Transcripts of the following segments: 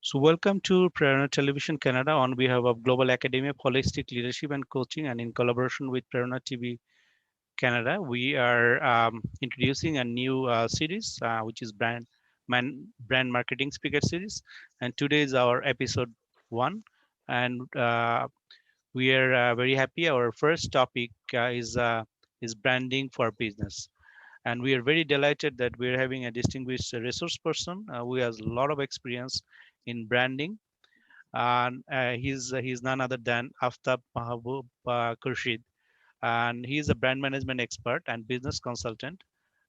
So welcome to Prerona Television Canada on behalf of Global Academy of Holistic Leadership and Coaching, and in collaboration with Prerona TV Canada, we are introducing a new series, which is brand marketing speaker series. And today is our episode 1, and we are very happy. Our first topic is branding for business. And we are very delighted that we are having a distinguished resource person who has a lot of experience in branding, and he's none other than Aftab Mahabub Khurshid, and he is a brand management expert and business consultant,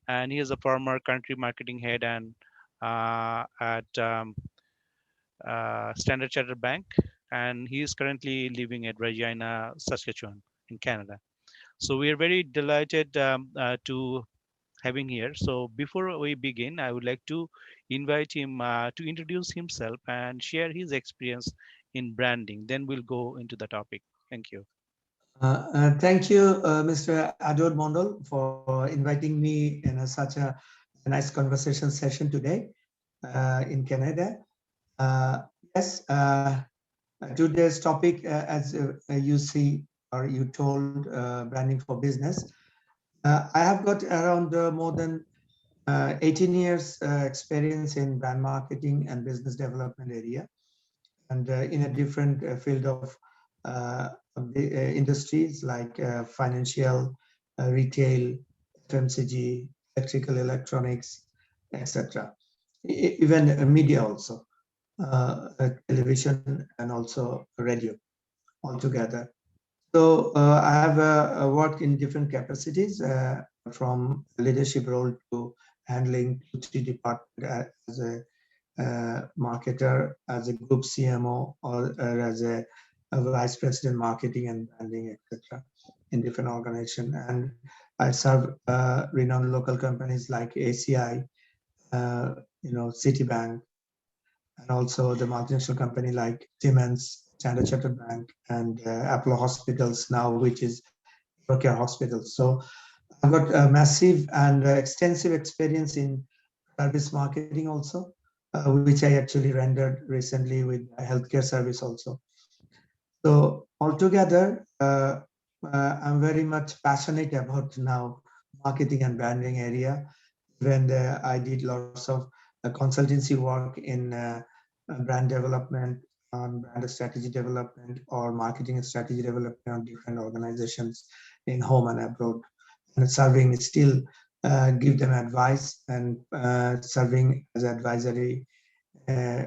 and he is a former country marketing head and at Standard Chartered Bank, and he is currently living at Regina, Saskatchewan, in Canada. So we are very delighted to having here. So before we begin, I would like to invite him to introduce himself and share his experience in branding. Then we'll go into the topic. Thank you. Thank you, Mr. Adod Mondal, for inviting me in such a nice conversation session today in Canada. Uh, yes, today's topic, as you see or you told, branding for business. I have got around more than 18 years experience in brand marketing and business development area, and in a different field of the industries like financial, retail, FMCG, electrical, electronics, etc. Even media also, television and also radio altogether. So I have worked in different capacities, from leadership role to handling 2, 3 departments as a marketer, as a group CMO, or as a vice president marketing and branding, etc., in different organizations. And I serve renowned local companies like ACI, Citibank, and also the multinational company like Siemens, Standard Chartered Bank, and Apollo Hospitals now, which is Eurocare Hospitals. So I've got a massive and extensive experience in service marketing also, which I actually rendered recently with a healthcare service also. So altogether, I'm very much passionate about now marketing and branding area. When I did lots of consultancy work in brand development, on brand strategy development, or marketing strategy development on different organizations in home and abroad, and serving still give them advice and serving as advisory uh,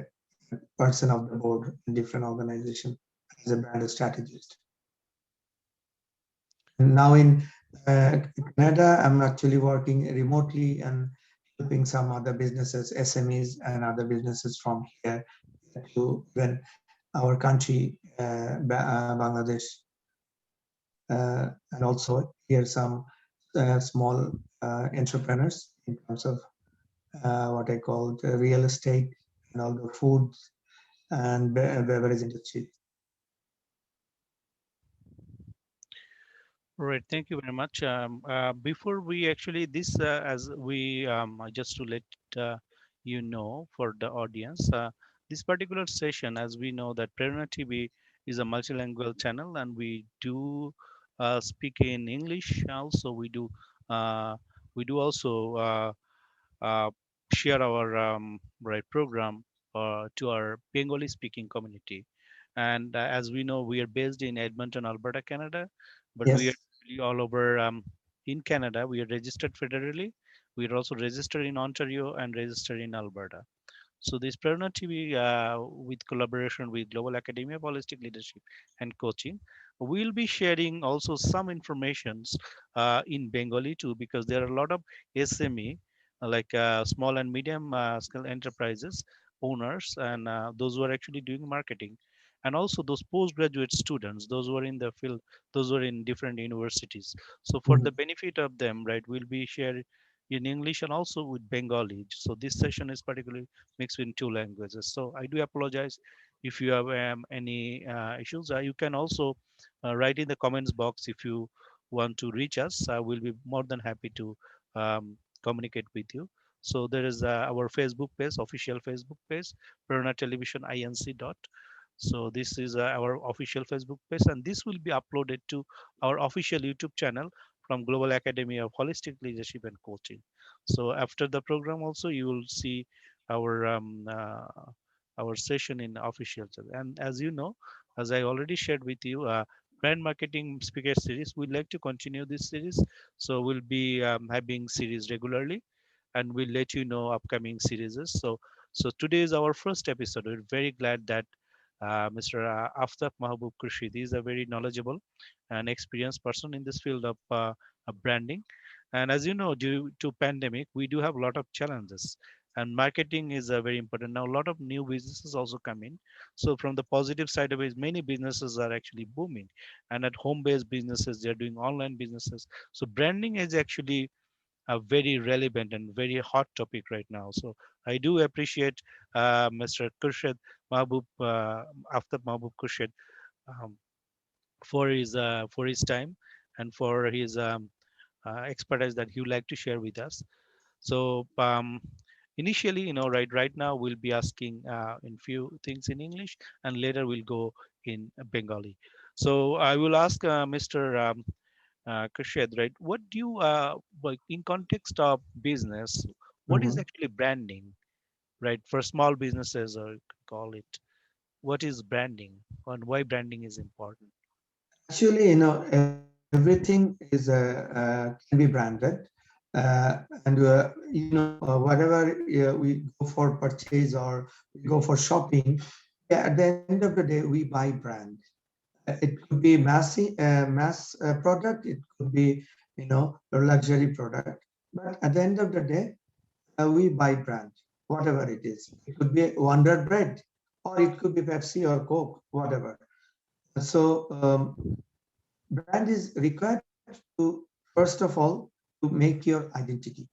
person of the board in different organization as a brand strategist. And now in Canada, I'm actually working remotely and helping some other businesses, SMEs, and other businesses from here to even our country, Bangladesh, and also here some small entrepreneurs in terms of what I call the real estate and all the foods and beverage industry. All right, thank you very much. Before we actually this as we just to let uh, you know for the audience, this particular session, as we know that Prerona TV is a multilingual channel, and we do speak in English. Also, we do also uh, share our right program to our Bengali speaking community. And as we know, we are based in Edmonton, Alberta, Canada, but we are Yes. really all over in Canada. We are registered federally. We are also registered in Ontario and registered in Alberta. So this Prerona TV, with collaboration with Global Academy of Holistic Leadership and Coaching, we'll be sharing also some informations in Bengali too, because there are a lot of SME, like small and medium scale enterprises owners, and those who are actually doing marketing, and also those postgraduate students, those who are in the field, those who are in different universities. So for the Mhm. benefit of them, right, we'll be sharing in English and also with Bengali. So this session is particularly mixed in 2 languages. So I do apologize if you have any issues. You can also write in the comments box if you want to reach us. I will be more than happy to communicate with you. So there is our Facebook page, official Facebook page, Prerona Television Inc. Dot. So this is our official Facebook page, and this will be uploaded to our official YouTube channel from Global Academy of Holistic Leadership and Coaching. So after the program, also you will see our our session in official channel. And as you know, as I already shared with you, brand marketing speaker series. We'd like to continue this series, so we'll be having series regularly, and we'll let you know upcoming series. So today is our first episode. We're very glad that Mr. Aftab Mahbub Khurshid is a very knowledgeable and experienced person in this field of branding. And as you know, due to pandemic, we do have a lot of challenges. And marketing is very important. Now, a lot of new businesses also come in. So, from the positive side of it, many businesses are actually booming. And at home-based businesses, they're doing online businesses. So, branding is actually a very relevant and very hot topic right now. So I do appreciate Mr. Khurshid Mahbub, Aftab Mahbub Khurshid, um, for his time and for his expertise that he would like to share with us. So initially, right now we'll be asking in few things in English, and later we'll go in Bengali. So I will ask Mr. Kashid, right? What do you, like in context of business, what is Mhm. actually branding, right? For small businesses, or you can call it, what is branding and why branding is important? Actually, everything is can be branded, and whatever we go for purchase or we go for shopping, yeah, at the end of the day, we buy brand. It could be mass product. It could be a luxury product. But at the end of the day, we buy brand, whatever it is. It could be Wonder Bread, or it could be Pepsi or Coke, whatever. So brand is required to, first of all, to make your identity,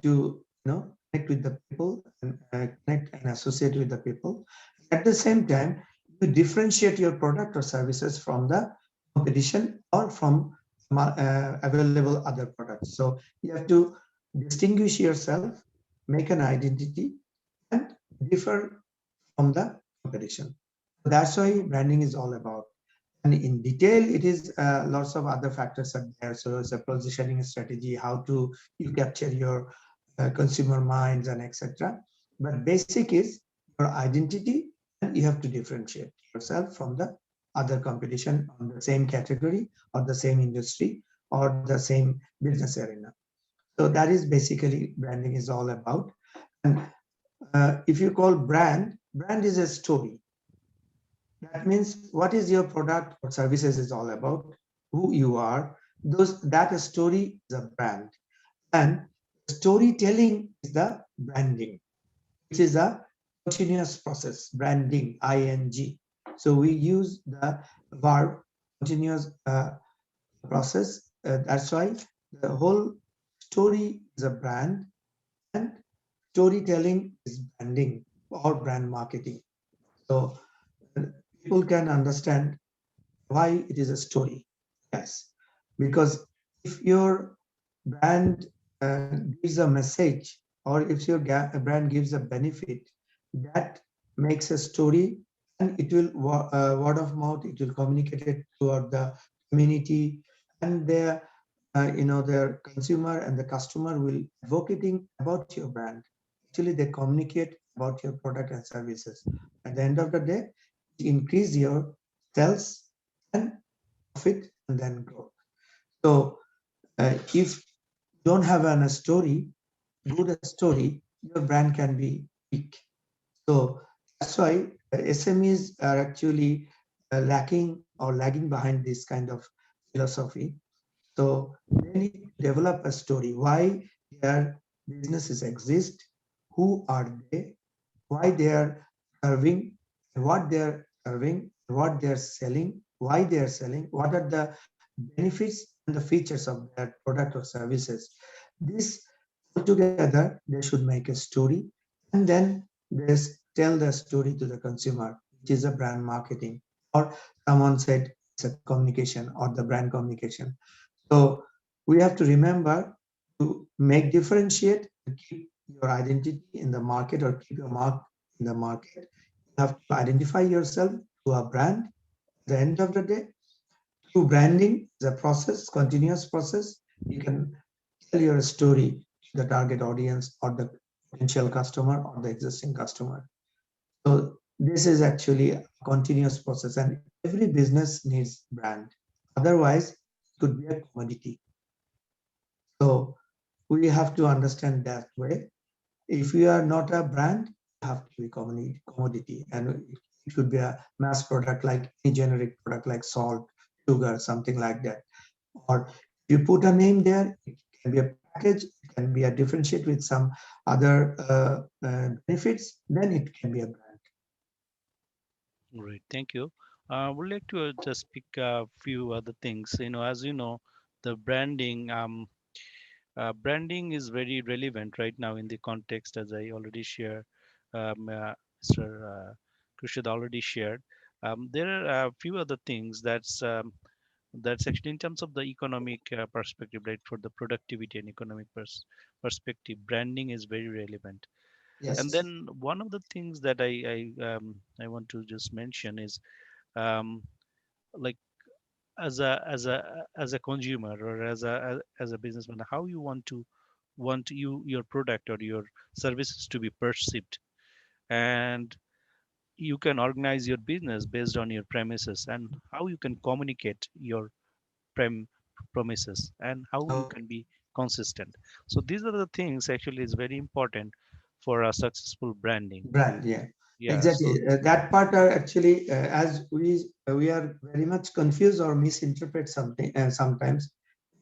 to connect with the people and connect and associate with the people. At the same time, you differentiate your product or services from the competition or from available other products. So you have to distinguish yourself, make an identity, and differ from the competition. That's why branding is all about. And in detail, it is lots of other factors are there. So it's a positioning strategy, how to you capture your consumer minds and etc. But basic is your identity, and you have to differentiate yourself from the other competition on the same category or the same industry or the same business arena. So that is basically branding is all about. And if you call brand is a story. That means what is your product or services is all about, who you are. Those that story is a brand, and storytelling is the branding, which is a continuous process. Branding, ing. So we use the verb continuous process. That's why the whole story is a brand, and storytelling is branding or brand marketing. So uh, people can understand why it is a story. Yes, because if your brand gives a message, or if your brand gives a benefit, that makes a story, and it will word of mouth, it will communicate it throughout the community, and their consumer and the customer will advocating about your brand. Actually they communicate about your product and services. At the end of the day, increase your sales and profit and then growth. So if you don't have a story, good story, your brand can be weak. So that's why SMEs are actually lacking or lagging behind this kind of philosophy. So they need to develop a story why their businesses exist, who are they, why they are serving, what they are serving, what they are selling, why they are selling, what are the benefits and the features of their product or services. This altogether, they should make a story, and then they tell the story to the consumer, which is a brand marketing. Or someone said it's a communication or the brand communication. So we have to remember to make differentiate, to keep your identity in the market or keep your mark in the market, you have to identify yourself to a brand. At the end of the day, through branding is a process, continuous process. You can tell your story to the target audience or the potential customer or the existing customer. So this is actually a continuous process, and every business needs brand. Otherwise, it could be a commodity. So we have to understand that way. If you are not a brand, you have to be commodity, and it could be a mass product like any generic product like salt, sugar, something like that. Or you put a name there, it can be a package, it can be a differentiate with some other benefits, then it can be a brand. Great, thank you. I would like to just pick a few other things. As you know, the branding is very relevant right now in the context, as I already shared. Mr. Krishad already shared. There are a few other things that's actually in terms of the economic perspective, right? For the productivity and economic perspective, branding is very relevant. And Yes, then one of the things that I want to just mention is um, like as a consumer or as a businessman, how you want your product or your services to be perceived, and you can organize your business based on your premises and how you can communicate your prem promises and how you can so be consistent. So these are the things actually is very important for a successful branding. brand, yeah, Yeah, exactly. so That part are actually as we are very much confused or misinterpret something sometimes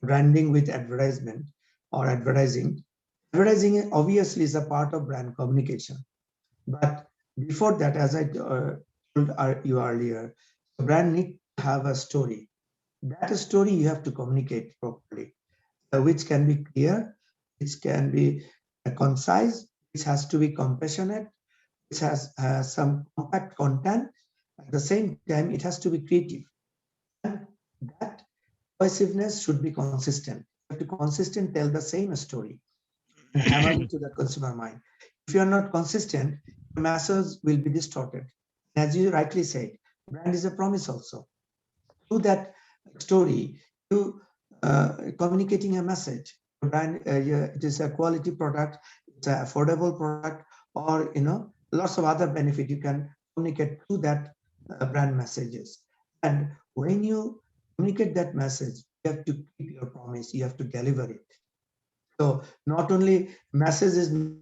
branding with advertisement or advertising. Advertising obviously is a part of brand communication, but before that, as I told you earlier, the brand need to have a story. That story you have to communicate properly, which can be clear, which can be concise, which has to be compassionate, which has some compact content. At the same time, it has to be creative. And that cohesiveness should be consistent. You have to consistent tell the same story and hammer into the consumer mind. If you are not consistent, your message will be distorted. As you rightly said, brand is a promise also. Through that story, you communicating a message. Brand, yeah, it is a quality product, it's an affordable product, or lots of other benefit you can communicate through that brand messages. And when you communicate that message, you have to keep your promise. You have to deliver it. So not only message is not only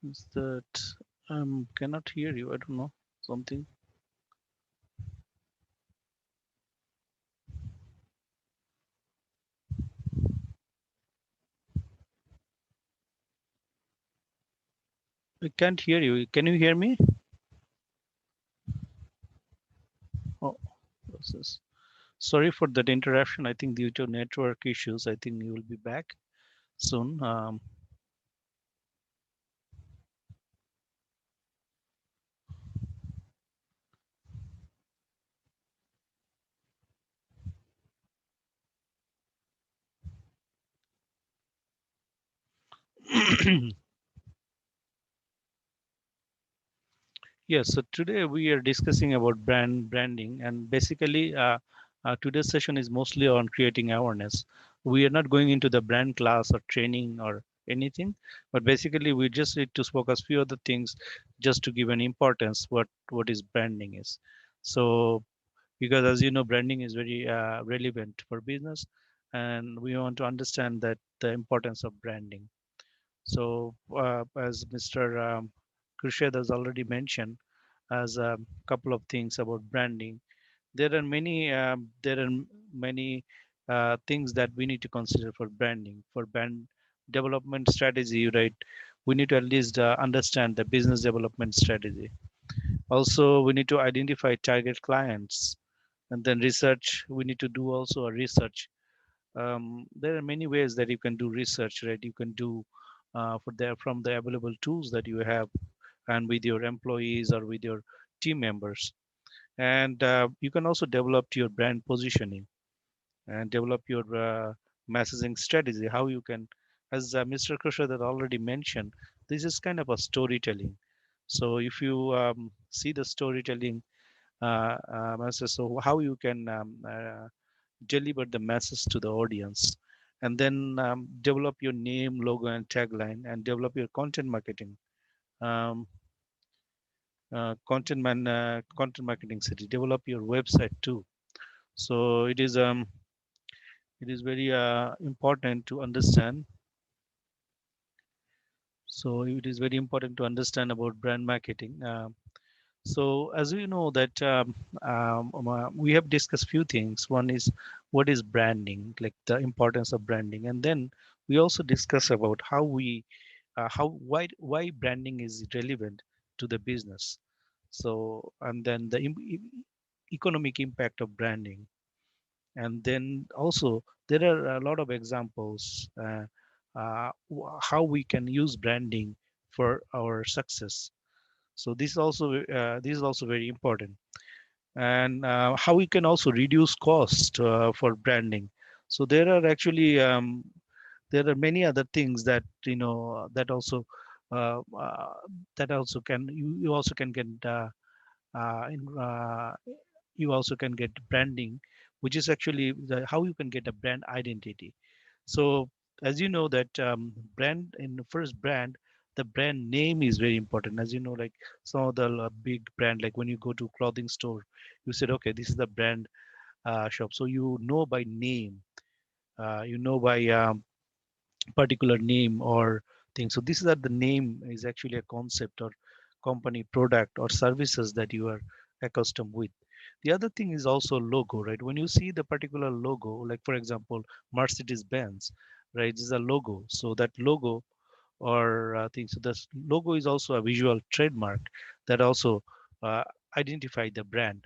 is that cannot hear you. I don't know something. I can't hear you. Can you hear me? Oh, what's this? Sorry for that interruption. I think due to network issues, I think you will be back soon. Yes, so today we are discussing about branding, and basically today's session is mostly on creating awareness. We are not going into the brand class or training or anything, but basically we just need to focus few other things just to give an importance what is branding is. So because as you know, branding is very relevant for business, and we want to understand that the importance of branding. So, as Mr. Krishad has already mentioned, as a couple of things about branding, there are many things that we need to consider for branding. For brand development strategy, right? We need to at least understand the business development strategy. Also, we need to identify target clients, and then research. We need to do also a research. There are many ways that you can do research, right? You can do from the available tools that you have, and with your employees or with your team members. And you can also develop your brand positioning and develop your messaging strategy. How you can, as Mr. Krishna had already mentioned, this is kind of a storytelling. So if you see the storytelling message, so how you can deliver the message to the audience, and then develop your name, logo, and tagline, and develop your content marketing. Um, content marketing city. Develop your website too. So it is very important to understand. So it is very important to understand about brand marketing. So as we know that we have discussed few things. One is what is branding, like the importance of branding, and then we also discuss about how we how why branding is relevant to the business. So and then the economic impact of branding, and then also there are a lot of examples how we can use branding for our success. So this is also very important, and how we can also reduce cost for branding. So there are actually there are many other things that uh, uh, that also can you also can get in, you also can get branding, which is actually how you can get a brand identity. So as you know that brand in the first brand, the brand name is very important. As you know, like some of the big brand, like when you go to clothing store, you said, okay, this is the brand shop. So you know by name, you know by particular name or thing. So this is that the name is actually a concept or company product or services that you are accustomed with. The other thing is also logo, right? When you see the particular logo, like for example, Mercedes Benz, right? This is a logo. So that logo or thing. So this logo is also a visual trademark that also uh, identify the brand.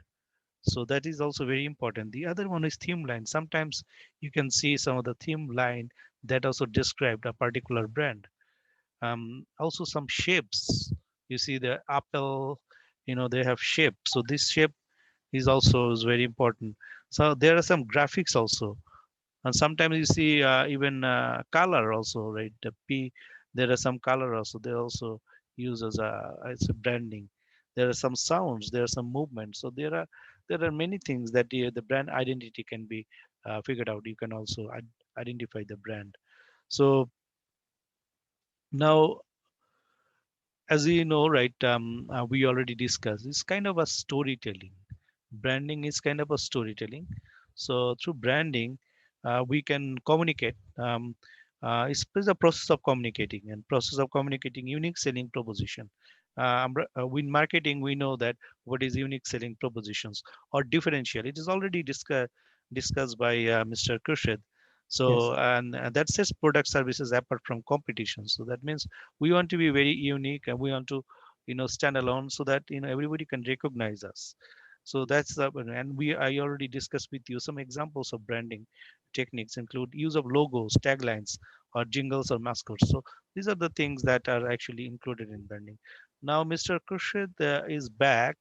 So that is also very important. The other one is theme line. Sometimes you can see some of the theme line that also described a particular brand. Also some shapes. You see the Apple, they have shape. So this shape is very important. So there are some graphics also, and sometimes you see even color also, right? There are some color also. They also use as a branding. There are some sounds. There are some movements. So there are many things that the brand identity can be figured out. You can also identify the brand. So now, as you know, right, we already discussed, it's kind of a storytelling. Branding is kind of a storytelling. So through branding, we can communicate. It's a process of communicating and process of communicating unique selling proposition. In marketing, we know that what is unique selling propositions or differential. It is already discussed by Mr. Kurshid. So, Yes. and that says product services apart from competition. So that means we want to be very unique and we want to, stand alone so that, everybody can recognize us. So that's the, and I already discussed with you some examples of branding techniques include use of logos, taglines, or jingles or mascots. So these are the things that are actually included in branding. Now, Mr. Kurshid is back.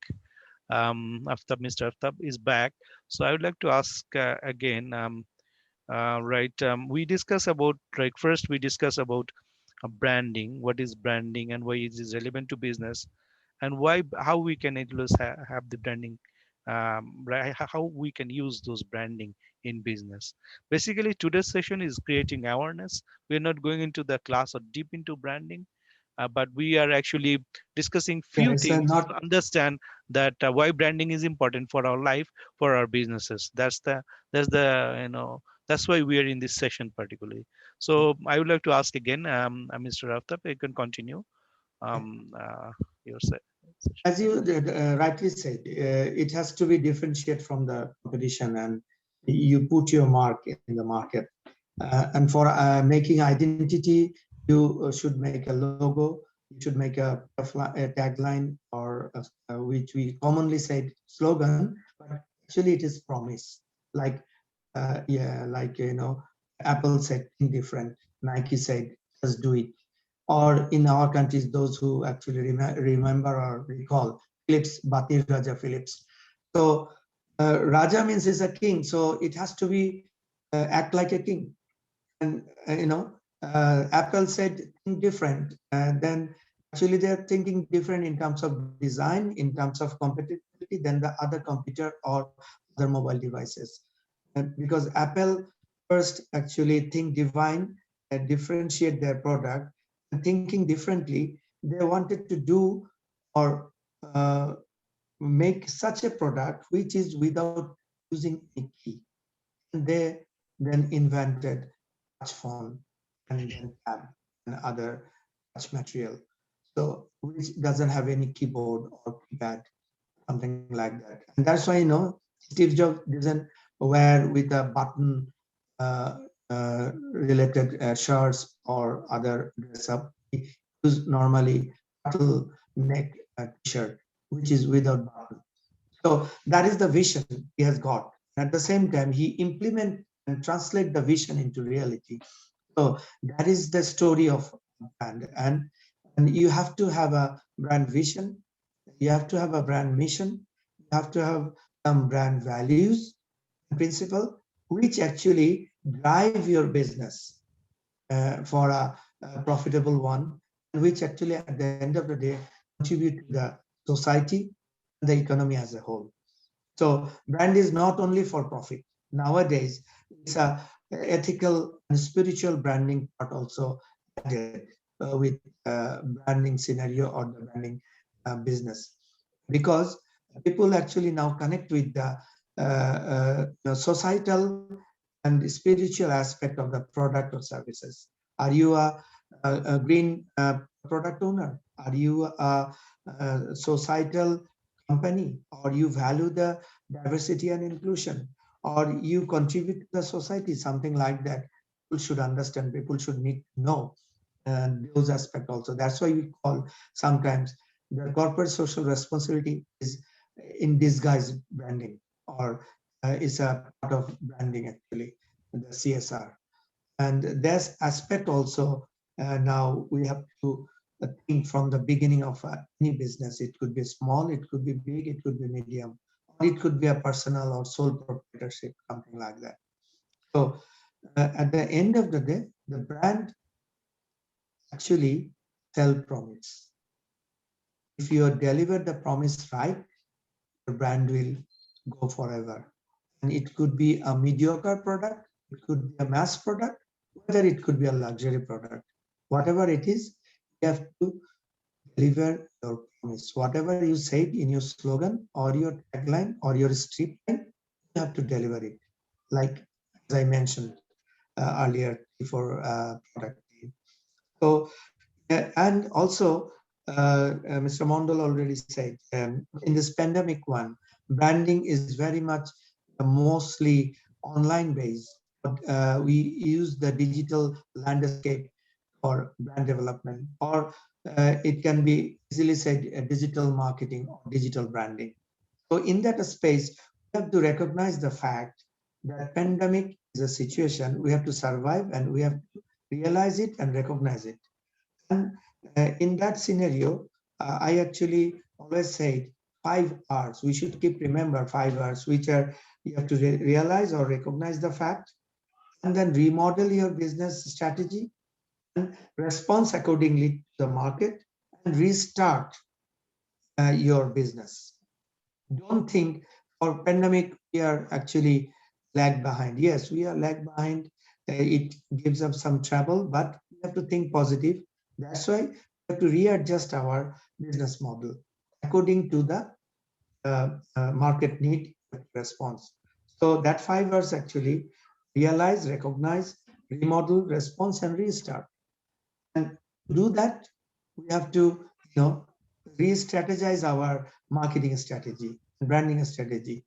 After Mr. Aftab is back. So I would like to ask again, right? We discuss about, right? First, we discuss about branding. What is branding and why it is relevant to business, and why how we can at least have the branding, right, how we can use those branding in business. Basically today's session is creating awareness. We're not going into the class or deep into branding, but we are actually discussing Yeah, few it's things not to understand that why branding is important for our life, for our businesses. That's the that's why we are in this session particularly. So I would like to ask again, Mr. Aftab, you can continue your session. as you rightly said, it has to be differentiated from the competition, and you put your mark in the market. And for making identity, you should make a logo, you should make a tagline or which we commonly said slogan, but actually it is promise. Like yeah, like Apple said think different, Nike said just do it. Or in our countries, those who actually remember or recall Philips, Batir Raja Philips. So Raja means is a king, so it has to be act like a king. And Apple said think different, and then actually they're thinking different in terms of design, in terms of compatibility than the other computer or other mobile devices. Because Apple first actually think divine and differentiate their product, and thinking differently, they wanted to do or uh, make such a product which is without using any key. And they then invented touch phone and then tab and other touch material. So which doesn't have any keyboard or keypad, something like that. And that's why Steve Jobs doesn't wear with a button uh, related shirts or other dress up. He use normally turtle neck t-shirt, which is without button. So that is the vision he has got. At the same time, he implement and translate the vision into reality. So that is the story of brand. And you have to have a brand vision, you have to have a brand mission, you have to have some brand values and principle, which actually drive your business for a profitable one, which actually at the end of the day contribute to the society and the economy as a whole. So brand is not only for profit. Nowadays, it's a ethical and spiritual branding part also added with branding scenario or the branding business, because people actually now connect with the societal and spiritual aspect of the product or services. Are you a green product owner? Are you a societal company, or you value the diversity and inclusion, or you contribute to the society, something like that? People should understand, people should need to know those aspects also. That's why we call sometimes the corporate social responsibility is in disguise branding, or is a part of branding actually, the CSR. And there's aspect also now we have to think from the beginning of any business. It could be small, it could be big, it could be medium, or it could be a personal or sole proprietorship, something like that. So at the end of the day, the brand actually sell promise. If you deliver the promise right, your brand will go forever. And it could be a mediocre product, it could be a mass product, whether it could be a luxury product. Whatever it is, you have to deliver your promise. Whatever you said in your slogan or your tagline or your street line, you have to deliver it. Like as I mentioned earlier before product name. So and also, Mr. Mondal already said, in this pandemic one, branding is very much mostly online based. But we use the digital landscape for brand development, or it can be easily said digital marketing or digital branding. So in that space, we have to recognize the fact that pandemic is a situation we have to survive, and we have to realize it and recognize it. And in that scenario, I actually always say 5 R's. We should keep remember 5 R's, which are you have to realize or recognize the fact, and then remodel your business strategy and respond accordingly to the market, and restart your business. Don't think for pandemic we are actually lag behind. Yes, we are lag behind. It gives us some trouble, but we have to think positive. That's why we have to readjust our business model according to the market need response. So that 5 R's actually realize, recognize, remodel, response, and restart. And to do that, we have to, re-strategize our marketing strategy, branding strategy.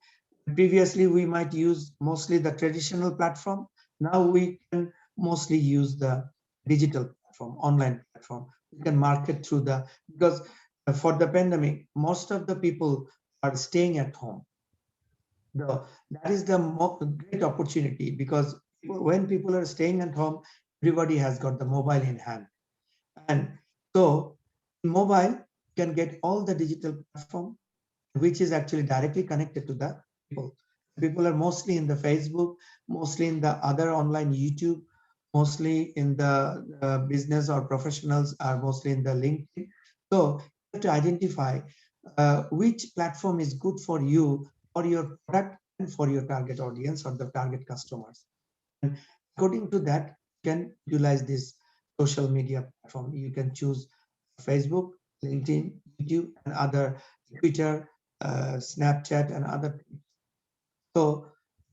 Previously, we might use mostly the traditional platform. Now we can mostly use the digital platform, online platform, You can market through the, because for the pandemic, most of the people are staying at home. The, that is the great opportunity, because when people are staying at home, everybody has got the mobile in hand. And so in mobile, you can get all the digital platform, which is actually directly connected to the people. People are mostly in the Facebook, mostly in the other online YouTube, mostly in the business, or professionals are mostly in the LinkedIn. So you have to identify which platform is good for you, for your product, and for your target audience or the target customers. And according to that, you can utilize this social media platform. You can choose Facebook, LinkedIn, YouTube, and other, Twitter, Snapchat, and other. So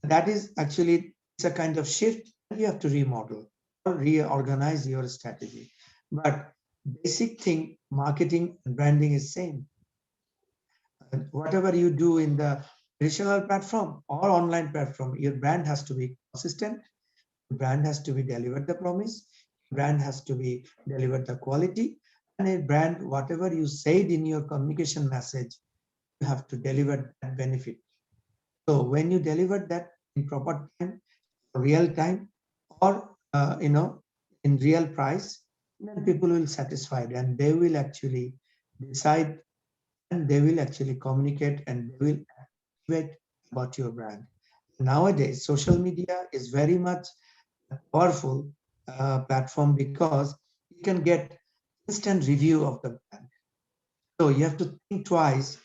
that is actually, it's a kind of shift. You have to remodel or reorganize your strategy. But basic thing, marketing and branding is same. And whatever you do in the traditional platform or online platform, your brand has to be consistent. Brand has to be delivered the promise. Brand has to be delivered the quality. And a brand, whatever you said in your communication message, you have to deliver that benefit. So when you deliver that in proper time, real time, or in real price, then people will satisfied, and they will actually decide, and they will actually communicate, and they will activate about your brand. Nowadays, social media is very much powerful platform, because you can get instant review of the brand. So you have to think twice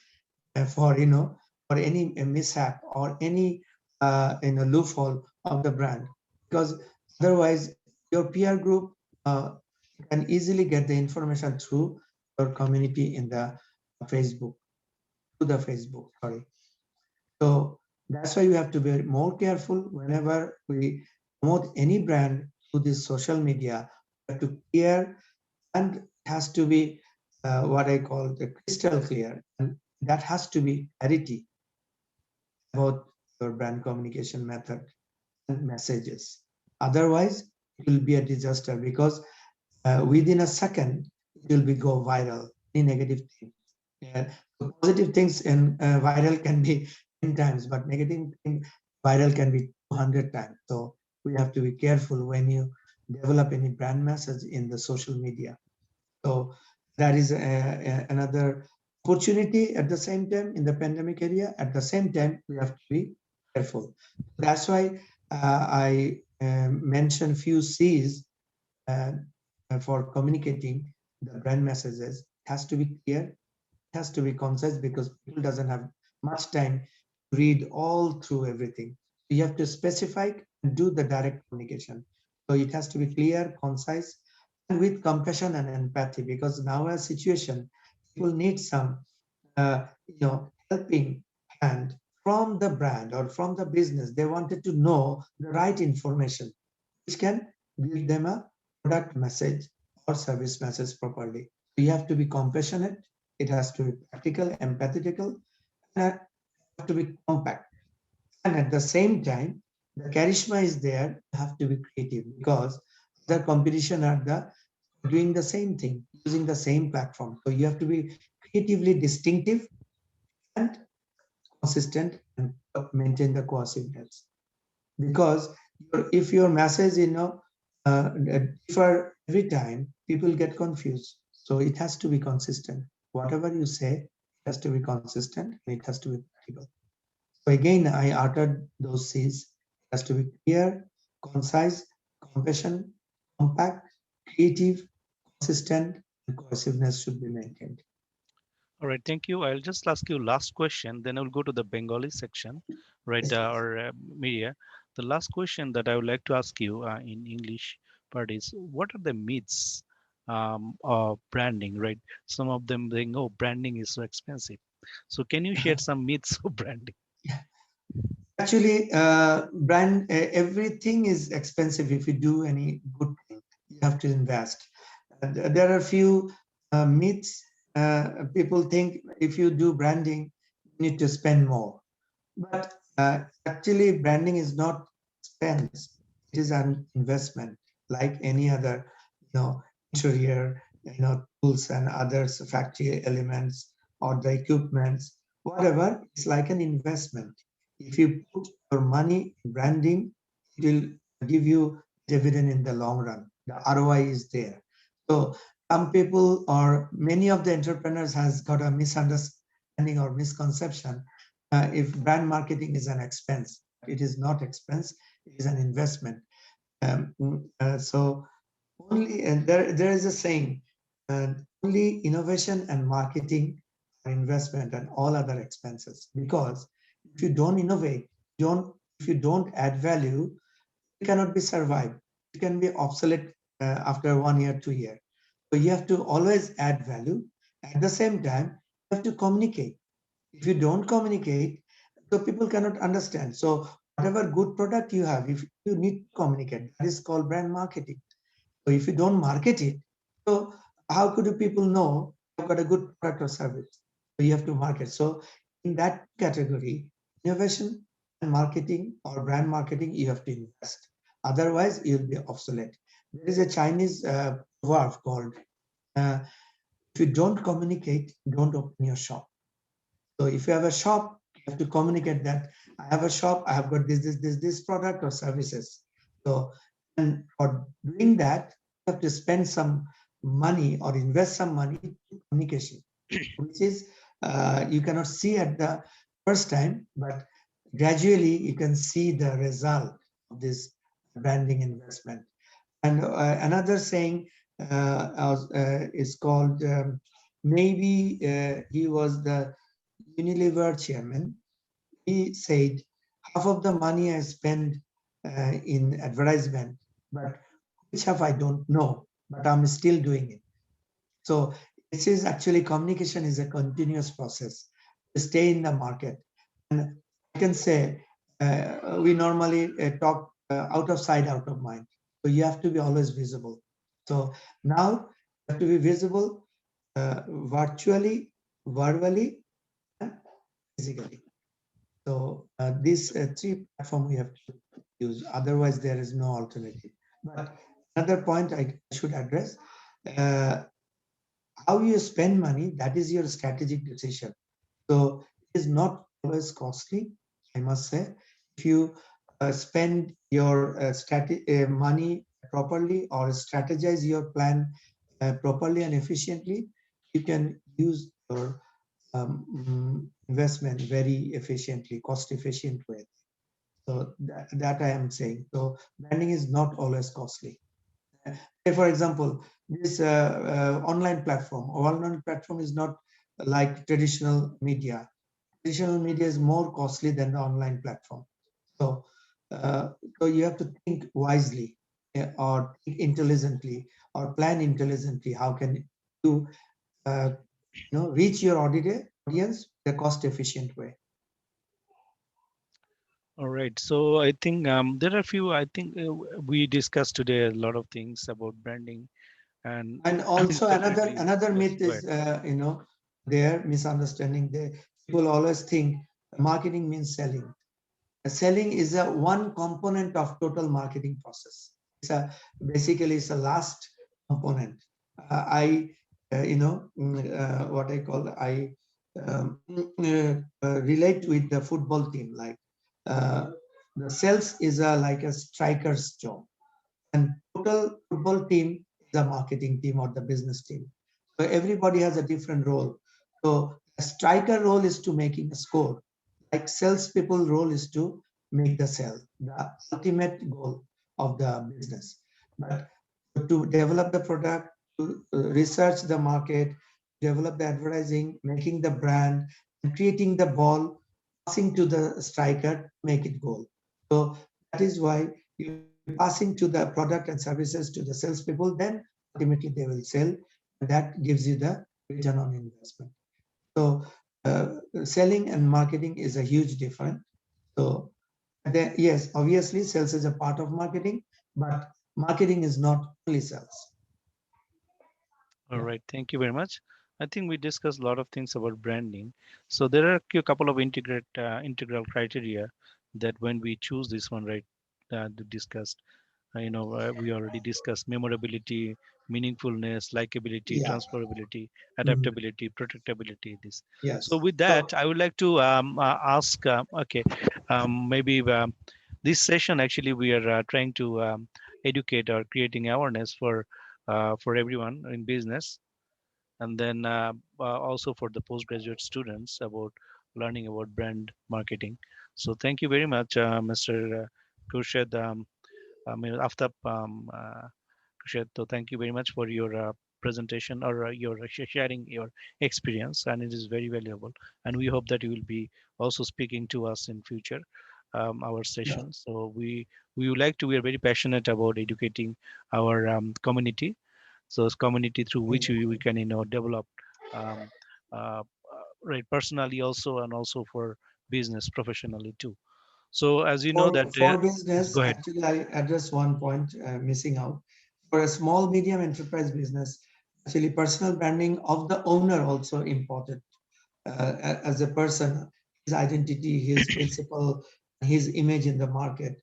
for for any mishap or any loophole of the brand, because otherwise your peer group can easily get the information through your community in the Facebook, to the Facebook. Sorry. So that's why you have to be more careful whenever we promote any brand through this social media. We have to clear, and it has to be what I call the crystal clear, and that has to be clarity about your brand communication method and messages. Otherwise, it will be a disaster, because within a second it will be go viral. Any negative thing, yeah. So positive things in viral can be 10 times, but negative thing viral can be 200 times. So we have to be careful when you develop any brand message in the social media. So that is another opportunity. At the same time, in the pandemic area, at the same time, we have to be careful. That's why I mentioned few C's uh, for communicating the brand messages. It has to be clear, it has to be concise, because people doesn't have much time to read all through everything. You have to specify and do the direct communication. So it has to be clear, concise, and with compassion and empathy, because now a situation, people need some helping hand from the brand or from the business. They wanted to know the right information, which can give them a product message or service message properly. So you have to be compassionate, it has to be practical, empathetical, and it have to be compact. And at the same time, the charisma is there, you have to be creative, because the competition are the doing the same thing, using the same platform. So you have to be creatively distinctive and consistent, and maintain the cohesiveness. Because if your message differ every time, people get confused. So it has to be consistent. Whatever you say, it has to be consistent, and it has to be practical. So again, I uttered those C's. It has to be clear, concise, compassion, compact, creative, consistent, and cohesiveness should be maintained. All right, thank you. I'll just ask you last question, then I'll go to the Bengali section, right, Yes, please. or media. The last question that I would like to ask you in English part is, what are the myths of branding, right? Some of them saying, oh, branding is so expensive. So can you share some myths of branding? Actually, everything is expensive. If you do any good thing, you have to invest. There are few myths. People think if you do branding, you need to spend more. But actually, branding is not expense. It is an investment, like any other, interior. tools and others, factory elements or the equipments, whatever, it's like an investment. If you put your money in branding, it will give you dividend in the long run. The ROI is there. So some people or many of the entrepreneurs has got a misunderstanding or misconception. If brand marketing is an expense, it is not expense, it is an investment. So only, and there is a saying, only innovation and marketing are investment and all other expenses. Because if you don't innovate, don't if you don't add value, it cannot be survived. It can be obsolete after 1 year, 2 year. So you have to always add value. At the same time, you have to communicate. If you don't communicate, so people cannot understand. So whatever good product you have, if you need to communicate, that is called brand marketing. So if you don't market it, so how could the people know you've got a good product or service? So you have to market. So in that category, innovation and marketing or brand marketing, you have to invest. Otherwise, you'll be obsolete. There is a Chinese proverb called, uh, if you don't communicate, don't open your shop. So if you have a shop, you have to communicate that I have a shop, I have got this product or services. So, and for doing that, you have to spend some money or invest some money in communication, which is you cannot see at the first time, but gradually you can see the result of this branding investment. And another saying is called, maybe he was the Unilever chairman. He said, half of the money I spend in advertisement, but which half I don't know, but I'm still doing it. So this is actually communication is a continuous process to stay in the market. And I can say we normally talk out of sight, out of mind. So you have to be always visible. So now you have to be visible virtually, verbally, and physically. So these three platforms we have to use. Otherwise, there is no alternative. But another point I should address, uh, how you spend money, that is your strategic decision. So it is not always costly, I must say. If you spend your money properly or strategize your plan properly and efficiently, you can use your investment very efficiently, cost efficient way. So that I am saying. So branding is not always costly. Say for example, this online platform is not like traditional media. Traditional media is more costly than the online platform. So, uh, so you have to think wisely, or think intelligently, or plan intelligently. How can you, uh, reach your audience in a cost efficient way? All right. So I think there are a few. I think we discussed today a lot of things about branding and And also another definitely another yes. myth Go ahead. is, their misunderstanding. People always think marketing means selling. Selling is a one component of total marketing process. It's a basically it's a last component. I what I call I relate with the football team. Like uh, the sales is a like a striker's job, and total football team is a marketing team or the business team. So everybody has a different role. So a striker role is to making a score, like salespeople role is to make the sale, the ultimate goal of the business. But to develop the product, to research the market, develop the advertising, making the brand, and creating the ball, passing to the striker, make it goal. So that is why you'll be passing to the product and services to the salespeople, then ultimately they will sell, and that gives you the return on investment. So uh, selling and marketing is a huge difference. So yes, obviously sales is a part of marketing, but marketing is not only sales. All Yeah. right. Thank you very much. I think we discussed a lot of things about branding. So there are a couple of integral criteria that when we choose this one, right, discussed. We already discussed memorability, meaningfulness, likability, Yeah. transferability, Mm, adaptability, protectability. This. So yes. with So that, I would like to ask. Okay, maybe this session actually we are trying to educate or creating awareness for everyone in business, and then also for the postgraduate students about learning about brand marketing. So thank you very much, Mr. Kurshed. Aftab, Kurshed, so thank you very much for your presentation or your sharing your experience, and it is very valuable. And we hope that you will be also speaking to us in future our yeah, sessions. So we would like to. We are very passionate about educating our community, so it's community through which we exactly. can develop um, right personally also, and also for business professionally too. So as you know that For yes, business, go ahead. actually, I address one point missing out. For a small, medium enterprise business, actually, personal branding of the owner also important. As a person, his identity, his principle, his image in the market,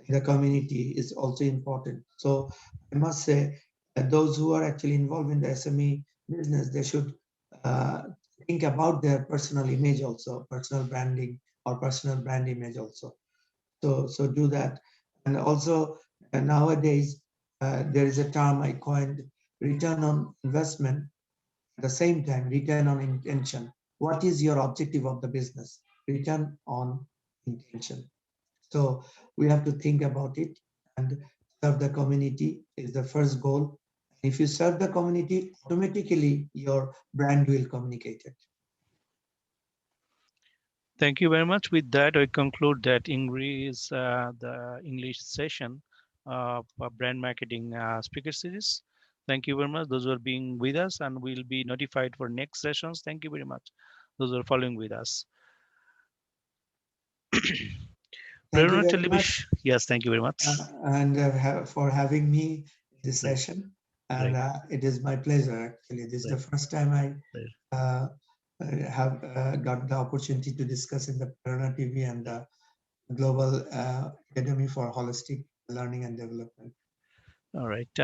in the community is also important. So I must say that those who are actually involved in the SME business, they should uh, think about their personal image also, personal branding or personal brand image also. So do that. And also nowadays, there is a term I coined, return on investment, at the same time, return on intention. What is your objective of the business? Return on intention. So we have to think about it, and serve the community is the first goal. If you serve the community, automatically your brand will communicate it. Thank you very much. With that, I conclude that English the English session of brand marketing speaker series. Thank you very much. Those who are being with us, and will be notified for next sessions. Thank you very much. Those who are following with us. Thank you Prerona very much, Television. Yes, thank you very much. and for having me in this Great, session. And great, it is my pleasure, actually. This is the great, first time great. uh, have got the opportunity to discuss in the Prerona TV and the Global Academy for Holistic Learning and Development. Alright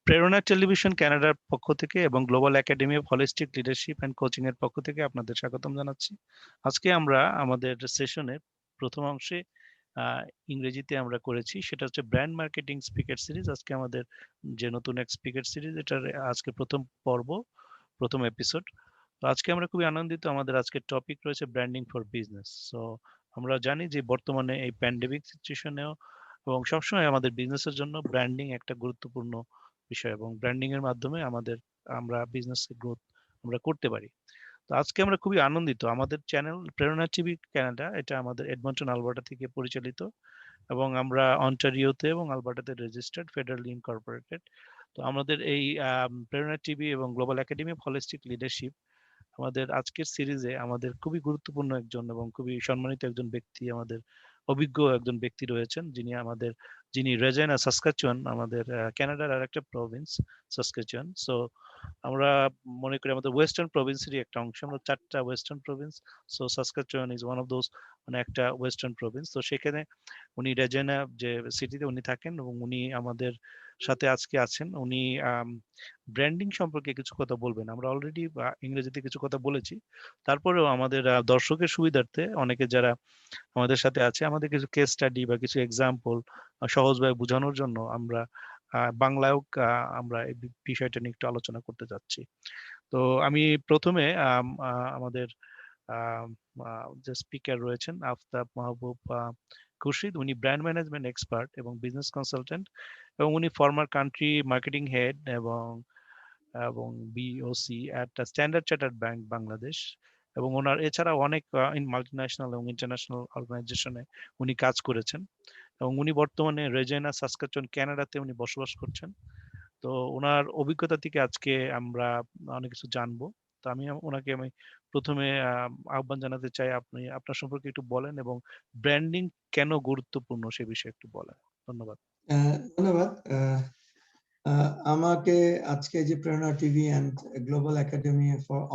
প্রেরণা television কানাডার পক্ষ থেকে এবং global academy of holistic leadership and coaching এর পক্ষ থেকে আপনাদের স্বাগতম জানাচ্ছি। আজকে আমরা আমাদের সেশনের প্রথম অংশে আহ, ইংরেজিতে আমরা করেছি, সেটা হচ্ছে ব্র্যান্ড মার্কেটিং স্পিকার সিরিজ। আজকে আমাদের যে নতুন এক স্পিকার সিরিজ, এটার আজকে প্রথম পর্ব, প্রথম এপিসোড। তো আজকে আমরা খুবই আনন্দিত, আমাদের আজকের টপিক রয়েছে ব্র্যান্ডিং ফর বিজনেস। সো আমরা জানি যে বর্তমানে এই প্যান্ডেমিক সিচুয়েশনেও এবং সবসময় আমাদের বিজনেসের জন্য ব্র্যান্ডিং একটা গুরুত্বপূর্ণ বিষয়, এবং ব্র্যান্ডিং এর মাধ্যমে আমরা বিজনেস গ্রোথ আমরা করতে পারি। তো আজকে আমরা খুবই আনন্দিত, আমাদের চ্যানেল প্রেরণা টিভি কানাডা, এটা আমাদের এডমন্টন আলবার্টা থেকে পরিচালিত, এবং আমরা অন্টারিওতে এবং আলবার্টাতে রেজিস্টার্ড, ফেডারেলি ইনকর্পোরেটেড। তো আমাদের এই প্রেরণা টিভি এবং global academy of holistic leadership, আমাদের আজকের সিরিজে আমাদের খুবই গুরুত্বপূর্ণ একজন এবং খুবই সম্মানিত একজন ব্যক্তি, আমাদের অভিজ্ঞ একজন ব্যক্তি রয়েছেন, যিনি রেজেনা সাসকাচুয়ান, আমাদের কানাডার আর একটা প্রভিন্স সাসকাচুয়ান। সো আমরা মনে করি আমাদের ওয়েস্টার্ন প্রভিন্সেরই একটা অংশ, আমরা চারটা western Province. So Saskatchewan is one of those, মানে একটা ওয়েস্টার্ন প্রভিন্স। তো সেখানে উনি রেজেনা যে সিটিতে উনি থাকেন, এবং উনি আমাদের সাথে আজকে আছেন। উনি ব্র্যান্ডিং সম্পর্কে কিছু কথা বলবেন। আমরা অলরেডি ইংরেজিতে কিছু কথা বলেছি, তারপরেও আমাদের দর্শকের সুবিধার্থে অনেকে যারা আমাদের সাথে আছে, আমাদের কিছু কেস স্টাডি বা কিছু এক্সাম্পল সহজভাবে বোঝানোর জন্য আমরা বাংলায়ও আমরা এই বিষয়টা নিয়ে একটু আলোচনা করতে যাচ্ছি। তো আমি প্রথমে আমাদের আম, যে স্পিকার রয়েছেন আফতাব মাহবুব খুরশিদ, উনি ব্র্যান্ড ম্যানেজমেন্ট এক্সপার্ট এবং বিজনেস কনসালটেন্ট, এবং উনি ফর্মার কান্ট্রি মার্কেটিং হেড এবং এবং BOC at standard chartered bank Bangladesh. এবং ওনার এছাড়া অনেক মাল্টিন্যাশনাল এবং ইন্টারন্যাশনাল অর্গানাইজেশনে উনি কাজ করেছেন, এবং উনি বর্তমানে রেজেনা সাসকাচুয়ান কানাডাতে উনি বসবাস করছেন। তো ওনার অভিজ্ঞতা থেকে আজকে আমরা অনেক কিছু জানবো। তো আমি প্রথমে আহ্বান জানাতে চাই, আপনি আপনার সম্পর্কে একটু বলেন, এবং ব্র্যান্ডিং কেন গুরুত্বপূর্ণ সে বিষয়ে একটু বলেন। ধন্যবাদ। ধন্যবাদ। আমাকে আজকে যে প্রেরণা TV and global academy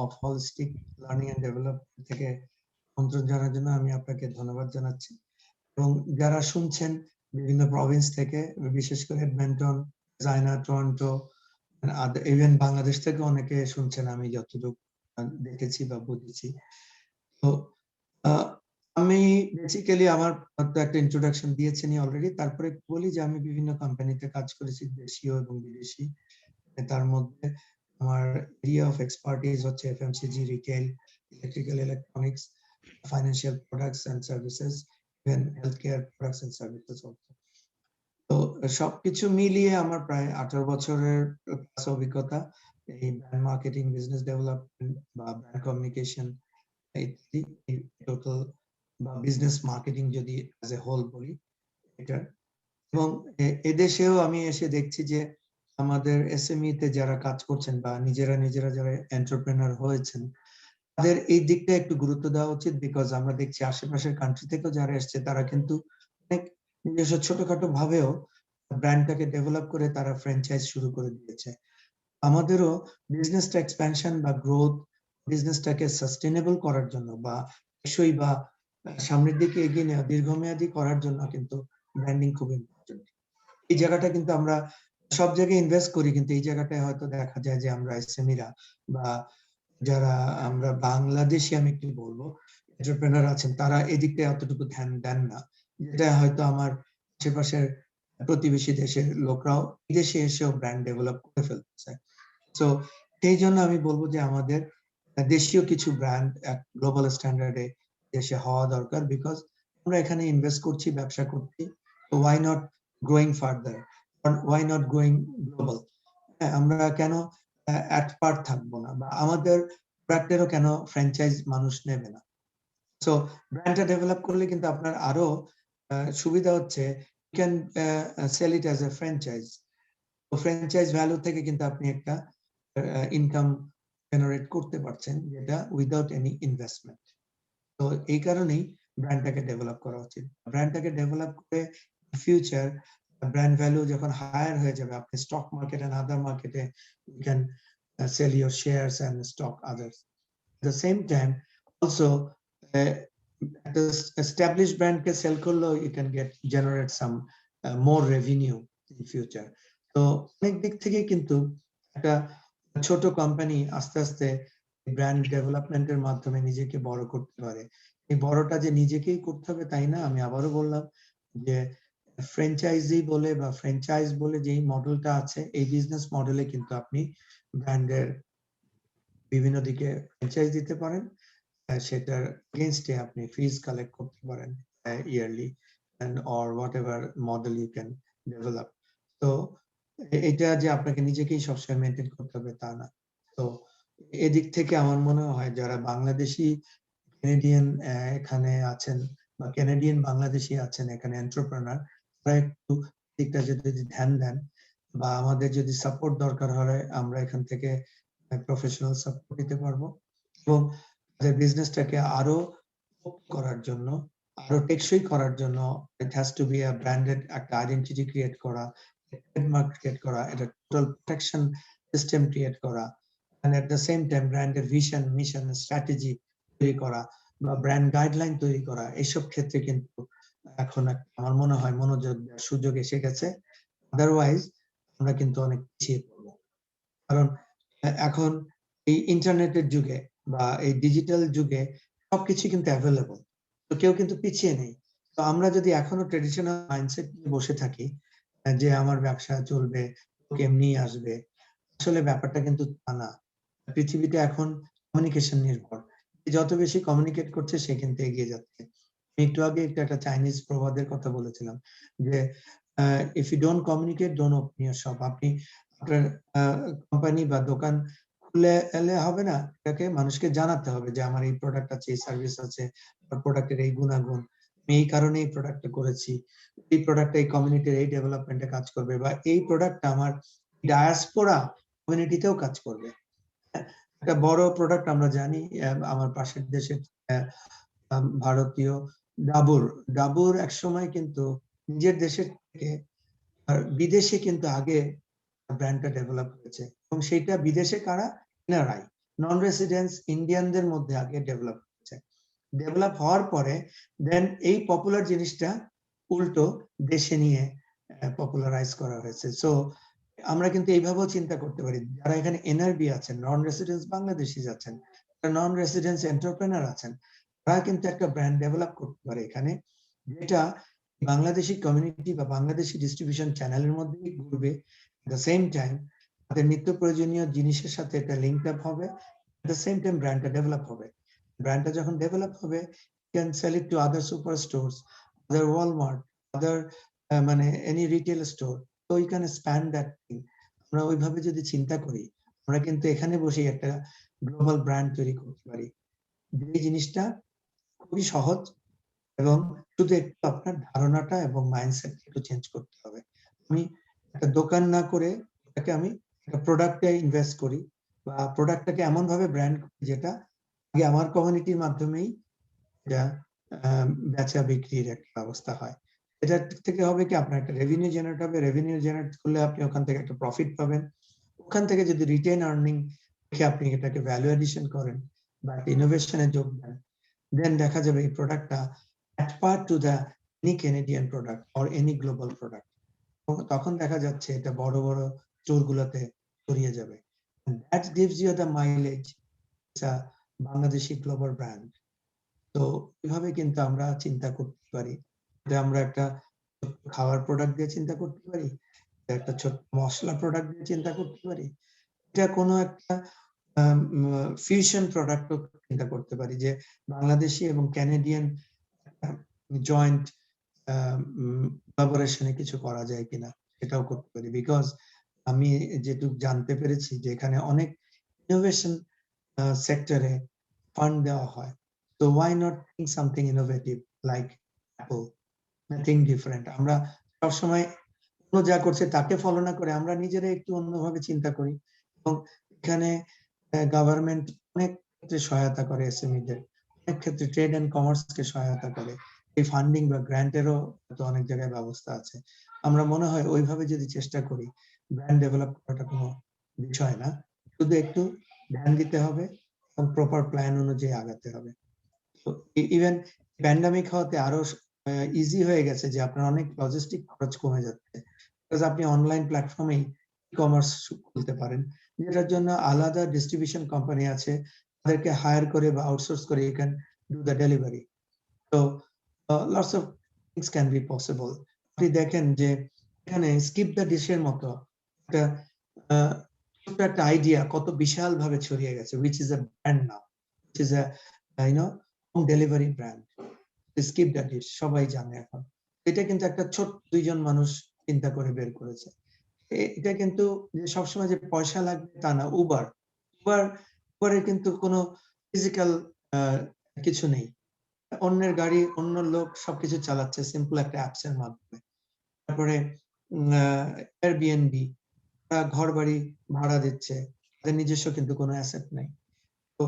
of holistic learning and development থেকে আমন্ত্রণ জানার জন্য আমি আপনাকে ধন্যবাদ জানাচ্ছি। এবং যারা শুনছেন, বিভিন্ন প্রভিন্স থেকে, বিশেষ করে Edmonton, China, Toronto, even Bangladesh থেকে অনেকে শুনছেন আমি যতটুকু দেখেছি বা বুঝেছি। তো আমি বেসিক্যালি আমার তো একটা ইন্ট্রোডাকশন দিয়েছেনই অলরেডি। তারপরে বলি যে আমি বিভিন্ন কোম্পানিতে কাজ করেছি, দেশীয় এবং বিদেশি। তার মধ্যে আমার এরিয়া অফ এক্সপার্টিস হচ্ছে FMCG, retail, electrical, electronics, financial products and services, even health care products and services also. তো সবকিছু মিলিয়ে আমার প্রায় 18 বছরের প্লাস অভিজ্ঞতা এই ব্র্যান্ড মার্কেটিং, বিজনেস ডেভেলপমেন্ট বা ব্র্যান্ড কমিউনিকেশন ইত্যাদি, টোটাল বা বিজনেস মার্কেটিং যদি অ্যাজ এ হোল বলি এটা। এবং এদেশেও আমি এসে দেখছি যে আমাদের এসএমই তে যারা কাজ করছেন বা নিজেরা নিজেরা যারা এন্টারপ্রেনার হয়েছেন, তাদের এই দিকটা একটু গুরুত্ব দেওয়া উচিত। বিকজ আমরা দেখছি আশেপাশের কান্ট্রি থেকেও যারা এসছে তারা কিন্তু অনেক নিজস্ব ছোটখাটো ভাবেও ব্র্যান্ডটাকে ডেভেলপ করে তারা ফ্র্যাঞ্চাইজ শুরু করে দিয়েছে। আমাদেরও বিজনেসটা এক্সপ্যানশন বা গ্রোথ, বিজনেসটাকে সাস্টেনেবল করার জন্য বা টেকসই বা সামনের দিকে এগিয়ে নেওয়া, দীর্ঘমেয়াদী করার জন্য কিন্তু ব্র্যান্ডিং খুব ইম্পর্টেন্ট। এই জায়গাটা কিন্তু আমরা সব জায়গায় ইনভেস্ট করি, কিন্তু এই জায়গাটায় হয়তো দেখা যায় যে আমরা এসএমইরা বা যারা আমরা বাংলাদেশি, আমি একটু বলবো, এন্টারপ্রেনার আছেন, তারা এদিকটায় অতটুকু ধ্যান দেন না, যেটা হয়তো আমার আশেপাশের প্রতিবেশী দেশের লোকরাও বিদেশে এসেও ব্র্যান্ড ডেভেলপ করে ফেলতেছে। তো সেই জন্য আমি বলবো যে আমাদের দেশীয় কিছু ব্র্যান্ড এক গ্লোবাল স্ট্যান্ডার্ডে দেশে হওয়া দরকার। বিকজ আমরা এখানে ইনভেস্ট করছি, ব্যবসা করছি, তো why not growing further, why not growing global. আমরা কেন অ্যাট পার্ট থাকবো না, বা আমাদের প্রোডাক্টেরও কেন ফ্র্যাঞ্চাইজ মানুষ নেবে না। সো ব্র্যান্ডটা ডেভেলপ করলে কিন্তু আপনার আরো সুবিধা হচ্ছে, you can sell it as a franchise. তো ফ্র্যাঞ্চাইজ ভ্যালু থেকে কিন্তু আপনি একটা ইনকাম জেনারেট করতে পারছেন, যেটা উইদাউট এনি ইনভেস্টমেন্ট। তো এই কারণেই ব্র্যান্ডটাকে ডেভেলপ করা উচিত। ব্র্যান্ডটাকে ডেভেলপ করে ফিউচার ব্র্যান্ড ভ্যালু যখন হায়ার হয়ে যাবে, আপনি স্টক মার্কেট এন্ড আদার মার্কেটে you can sell your shares and stock others. At the same time, also the established brand can sell করলেও you can get generate some more revenue in future. তো অনেক দিক থেকে কিন্তু একটা ছোট company আস্তে আস্তে ব্র্যান্ড ডেভেলপমেন্টের মাধ্যমে নিজেকে বড় করতে পারে। এই বড়টা যে নিজেকেই করতে হবে তাই না, আমি আবারও বললাম যে ফ্র্যাঞ্চাইজি বলে বা ফ্র্যাঞ্চাইজ বলে যেই মডেলটা আছে, এই বিজনেস মডেলে কিন্তু আপনি ব্র্যান্ডের বিভিন্ন দিকে ফ্র্যাঞ্চাইজ দিতে পারেন, সেটার এগেইনস্টে আপনি ফিজ কালেক্ট করতে পারেন yearly, and or whatever model you can develop. তো এটা যে আপনাকে নিজেকেই সবসময় মেনটেন করতে হবে তা না। তো এদিক থেকে আমার মনে হয় যারা বাংলাদেশি ক্যানাডিয়ান এখানে আছেন বা ক্যানাডিয়ান বাংলাদেশি আছেন এখানে এন্টারপ্রেনার, তারা একটু দিকটা যদি ধ্যান দেন বা আমাদের যদি সাপোর্ট দরকার হয়, আমরা এখান থেকে প্রফেশনাল সাপোর্ট দিতে পারবো এবং তাদের বিজনেসটাকে আরো করার জন্য, আরো টেকসই করার জন্য, it has to be a branded একটা আইডেন্টিটি ক্রিয়েট করা, ট্রেডমার্ক ক্রিয়েট করা, এটা টোটাল প্রোটেকশন সিস্টেম ক্রিয়েট করা, and at the same time ব্র্যান্ডের ভিশন, মিশন, স্ট্র্যাটেজি তৈরি করা বা ব্র্যান্ড গাইডলাইন তৈরি করা, এইসব ক্ষেত্রে কিন্তু এখন আমার মনে হয় মনোযোগ দেওয়ার সুযোগ এসে গেছে। আদারওয়াইজ আমরা কিন্তু অনেক পিছিয়ে পড়বো। কারণ এখন এই ইন্টারনেটের যুগে বা এই ডিজিটাল যুগে সবকিছু কিন্তু অ্যাভেলেবল, তো কেউ কিন্তু পিছিয়ে নেই। তো আমরা যদি এখনো ট্রেডিশনাল মাইন্ডসেট নিয়ে বসে থাকি যে আমার ব্যবসা চলবে, কেমনি আসবে, আসলে ব্যাপারটা কিন্তু তা না। পৃথিবীটা এখন কমিউনিকেশন নির্ভর, যত বেশি কমিউনিকেট করছে সে কিন্তু এগিয়ে যাচ্ছে। আমি একটু আগে একটা চাইনিজ প্রবাদের কথা বলেছিলাম যে if you don't communicate don't open your shop. আপনি আপনার কোম্পানি বা দোকান খুলে এলে হবে না, এটাকে মানুষকে জানাতে হবে যে আমার এই প্রোডাক্ট আছে, এই সার্ভিস আছে, আমার প্রোডাক্টের এই গুণাগুণ, আমি এই কারণে এই প্রোডাক্টটা করেছি, এই প্রোডাক্টটা এই কমিউনিটির এই ডেভেলপমেন্টে কাজ করবে, বা এই প্রোডাক্টটা আমার ডায়াসপোরা কমিউনিটিতেও কাজ করবে। একটা বড় প্রোডাক্ট আমরা জানি, আমার পাশের দেশের ভারতীয় ডাবর, ডাবর একসময় কিন্তু নিজের দেশের থেকে বিদেশে কিন্তু আগে ব্র্যান্ডটা ডেভেলপ হয়েছে, এবং সেটা বিদেশে কারা, এনআরআই, নন রেসিডেন্স ইন্ডিয়ানদের মধ্যে আগে ডেভেলপ হয়েছে। ডেভেলপ হওয়ার পরে দেন এই পপুলার জিনিসটা উল্টো দেশে নিয়ে পপুলারাইজ করা হয়েছে। সো আমরা কিন্তু এইভাবেও চিন্তা করতে পারি, যারা এখানে এনআরবি আছেন, নন রেসিডেন্স বাংলাদেশি আছেন, নন রেসিডেন্স এন্টারপ্রেনার আছেন, তারা কিন্তু একটা ব্র্যান্ড ডেভেলপ করতে পারে এখানে, যেটা বাংলাদেশি কমিউনিটি বা বাংলাদেশি ডিস্ট্রিবিউশন চ্যানেলের মধ্যেই ঘুরবে। এট দ্য সেম টাইম তাদের নিত্য প্রয়োজনীয় জিনিসের সাথে এটা লিঙ্ক আপ হবে, এট দ্য সেম টাইম ব্র্যান্ডটা ডেভেলপ হবে। ব্র্যান্ডটা যখন ডেভেলপ হবে, can sell it to other super stores, other Walmart, other মানে এনি রিটেল স্টোর। তো you can expand that thing. আমরা ওইভাবে যদি চিন্তা করি, আমরা কিন্তু এখানে বসেই একটা গ্লোবাল ব্র্যান্ড তৈরি করতে পারি। যে জিনিসটা খুবই সহজ, এবং শুধু একটু আপনার ধারণাটা এবং মাইন্ডসেট একটু চেঞ্জ করতে হবে। আমি একটা দোকান না করে এটাকে আমি একটা প্রোডাক্টে ইনভেস্ট করি, বা প্রোডাক্টটাকে এমন ভাবে ব্র্যান্ড করি যেটা আগে আমার কমিউনিটির মাধ্যমেই এটা বেচা বিক্রির একটা ব্যবস্থা হয়। এটা থেকে হবে কি, আপনার একটা রেভিনিউ জেনারেট হবে, রেভিনিউ জেনারেট করলে আপনি ওখান থেকে একটা প্রফিট পাবেন। ওখান থেকে যদি রিটেন আর্নিং রেখে আপনি এটাকে ভ্যালু এডিশন করেন বা ইনোভেশনে যোগ দেন, দেন দেখা যাবে এই প্রোডাক্টটা at par to the any Canadian product or any global product. তখন দেখা যাচ্ছে এটা বড় বড় স্টোরগুলোতে ছড়িয়ে যাবে। That gives you the mileage Bangladeshi global brand. তো এভাবে কিন্তু আমরা চিন্তা করতে পারি, যে আমরা একটা খাওয়ার প্রোডাক্ট দিয়ে চিন্তা করতে পারি, একটা ছোট মশলা প্রোডাক্ট দিয়ে চিন্তা করতে পারি, এটা কোনো একটা ফিউশন প্রোডাক্ট চিন্তা করতে পারি, যে বাংলাদেশি এবং ক্যানাডিয়ান জয়েন্ট কোলাবোরেশনে কিছু করা যায় কিনা, সেটাও করতে পারি। বিকজ আমি যেটুকু জানতে পেরেছি যে এখানে অনেক ইনোভেশন সেক্টরে ফান্ড দেওয়া হয়। তো why not think something innovative like Apple, nothing different. আমরা সবসময় অন্য যা করছে তাকে ফলো না করে আমরা নিজেরা একটু অন্যভাবে চিন্তা করি। এবং এখানে গভর্নমেন্ট অনেক ক্ষেত্রে সহায়তা করে এসএমইদের, অনেক ক্ষেত্রে ট্রেড এন্ড কমার্সকে সহায়তা করে। এই ফান্ডিং বা গ্র্যান্টেরও তো অনেক জায়গায় ব্যবস্থা আছে। আমরা মনে হয় ওইভাবে যদি চেষ্টা করি, ব্র্যান্ড ডেভেলপ করাটা কোনো বিষয় না, শুধু একটু ধ্যান দিতে হবে এবং প্রপার প্ল্যান অনুযায়ী আগাতে হবে। তো ইভেন প্যান্ডামিক হওয়াতে আরো ইজি হয়ে গেছে যে আপনার অনেক লজিস্টিক খরচ কমে যাচ্ছে, বিকজ আপনি অনলাইন প্ল্যাটফর্মেই ই কমার্স খুলতে পারেন, যেটার জন্য আলাদা ডিস্ট্রিবিউশন কোম্পানি আছে, তাদেরকে হায়ার করে বা আউটসোর্স করে you can do the delivery. তো lots of things can be possible. আপনি দেখেন যে এখানে স্কিপ দ্য ডিশের মতো একটা ছোট্ট একটা আইডিয়া কত বিশাল ভাবে ছড়িয়ে গেছে, which is a brand now, which is a home delivery brand. Skip the dish সবাই জানে এখন। এটা কিন্তু একটা ছোট্ট দুইজন মানুষ চিন্তা করে বের করেছে। এটা কিন্তু যে সবসময় যে পয়সা লাগবে তা না। উবার উবার উবারের কিন্তু কোনো ফিজিক্যাল কিছু নেই, অন্যের গাড়ি অন্য লোক সবকিছু চালাচ্ছে সিম্পল একটা অ্যাপস এর মাধ্যমে। তারপরে এয়ারবিএনবি, ঘর বাড়ি ভাড়া দিচ্ছে, তাদের নিজস্ব কিন্তু কোনো অ্যাসেট নাই। তো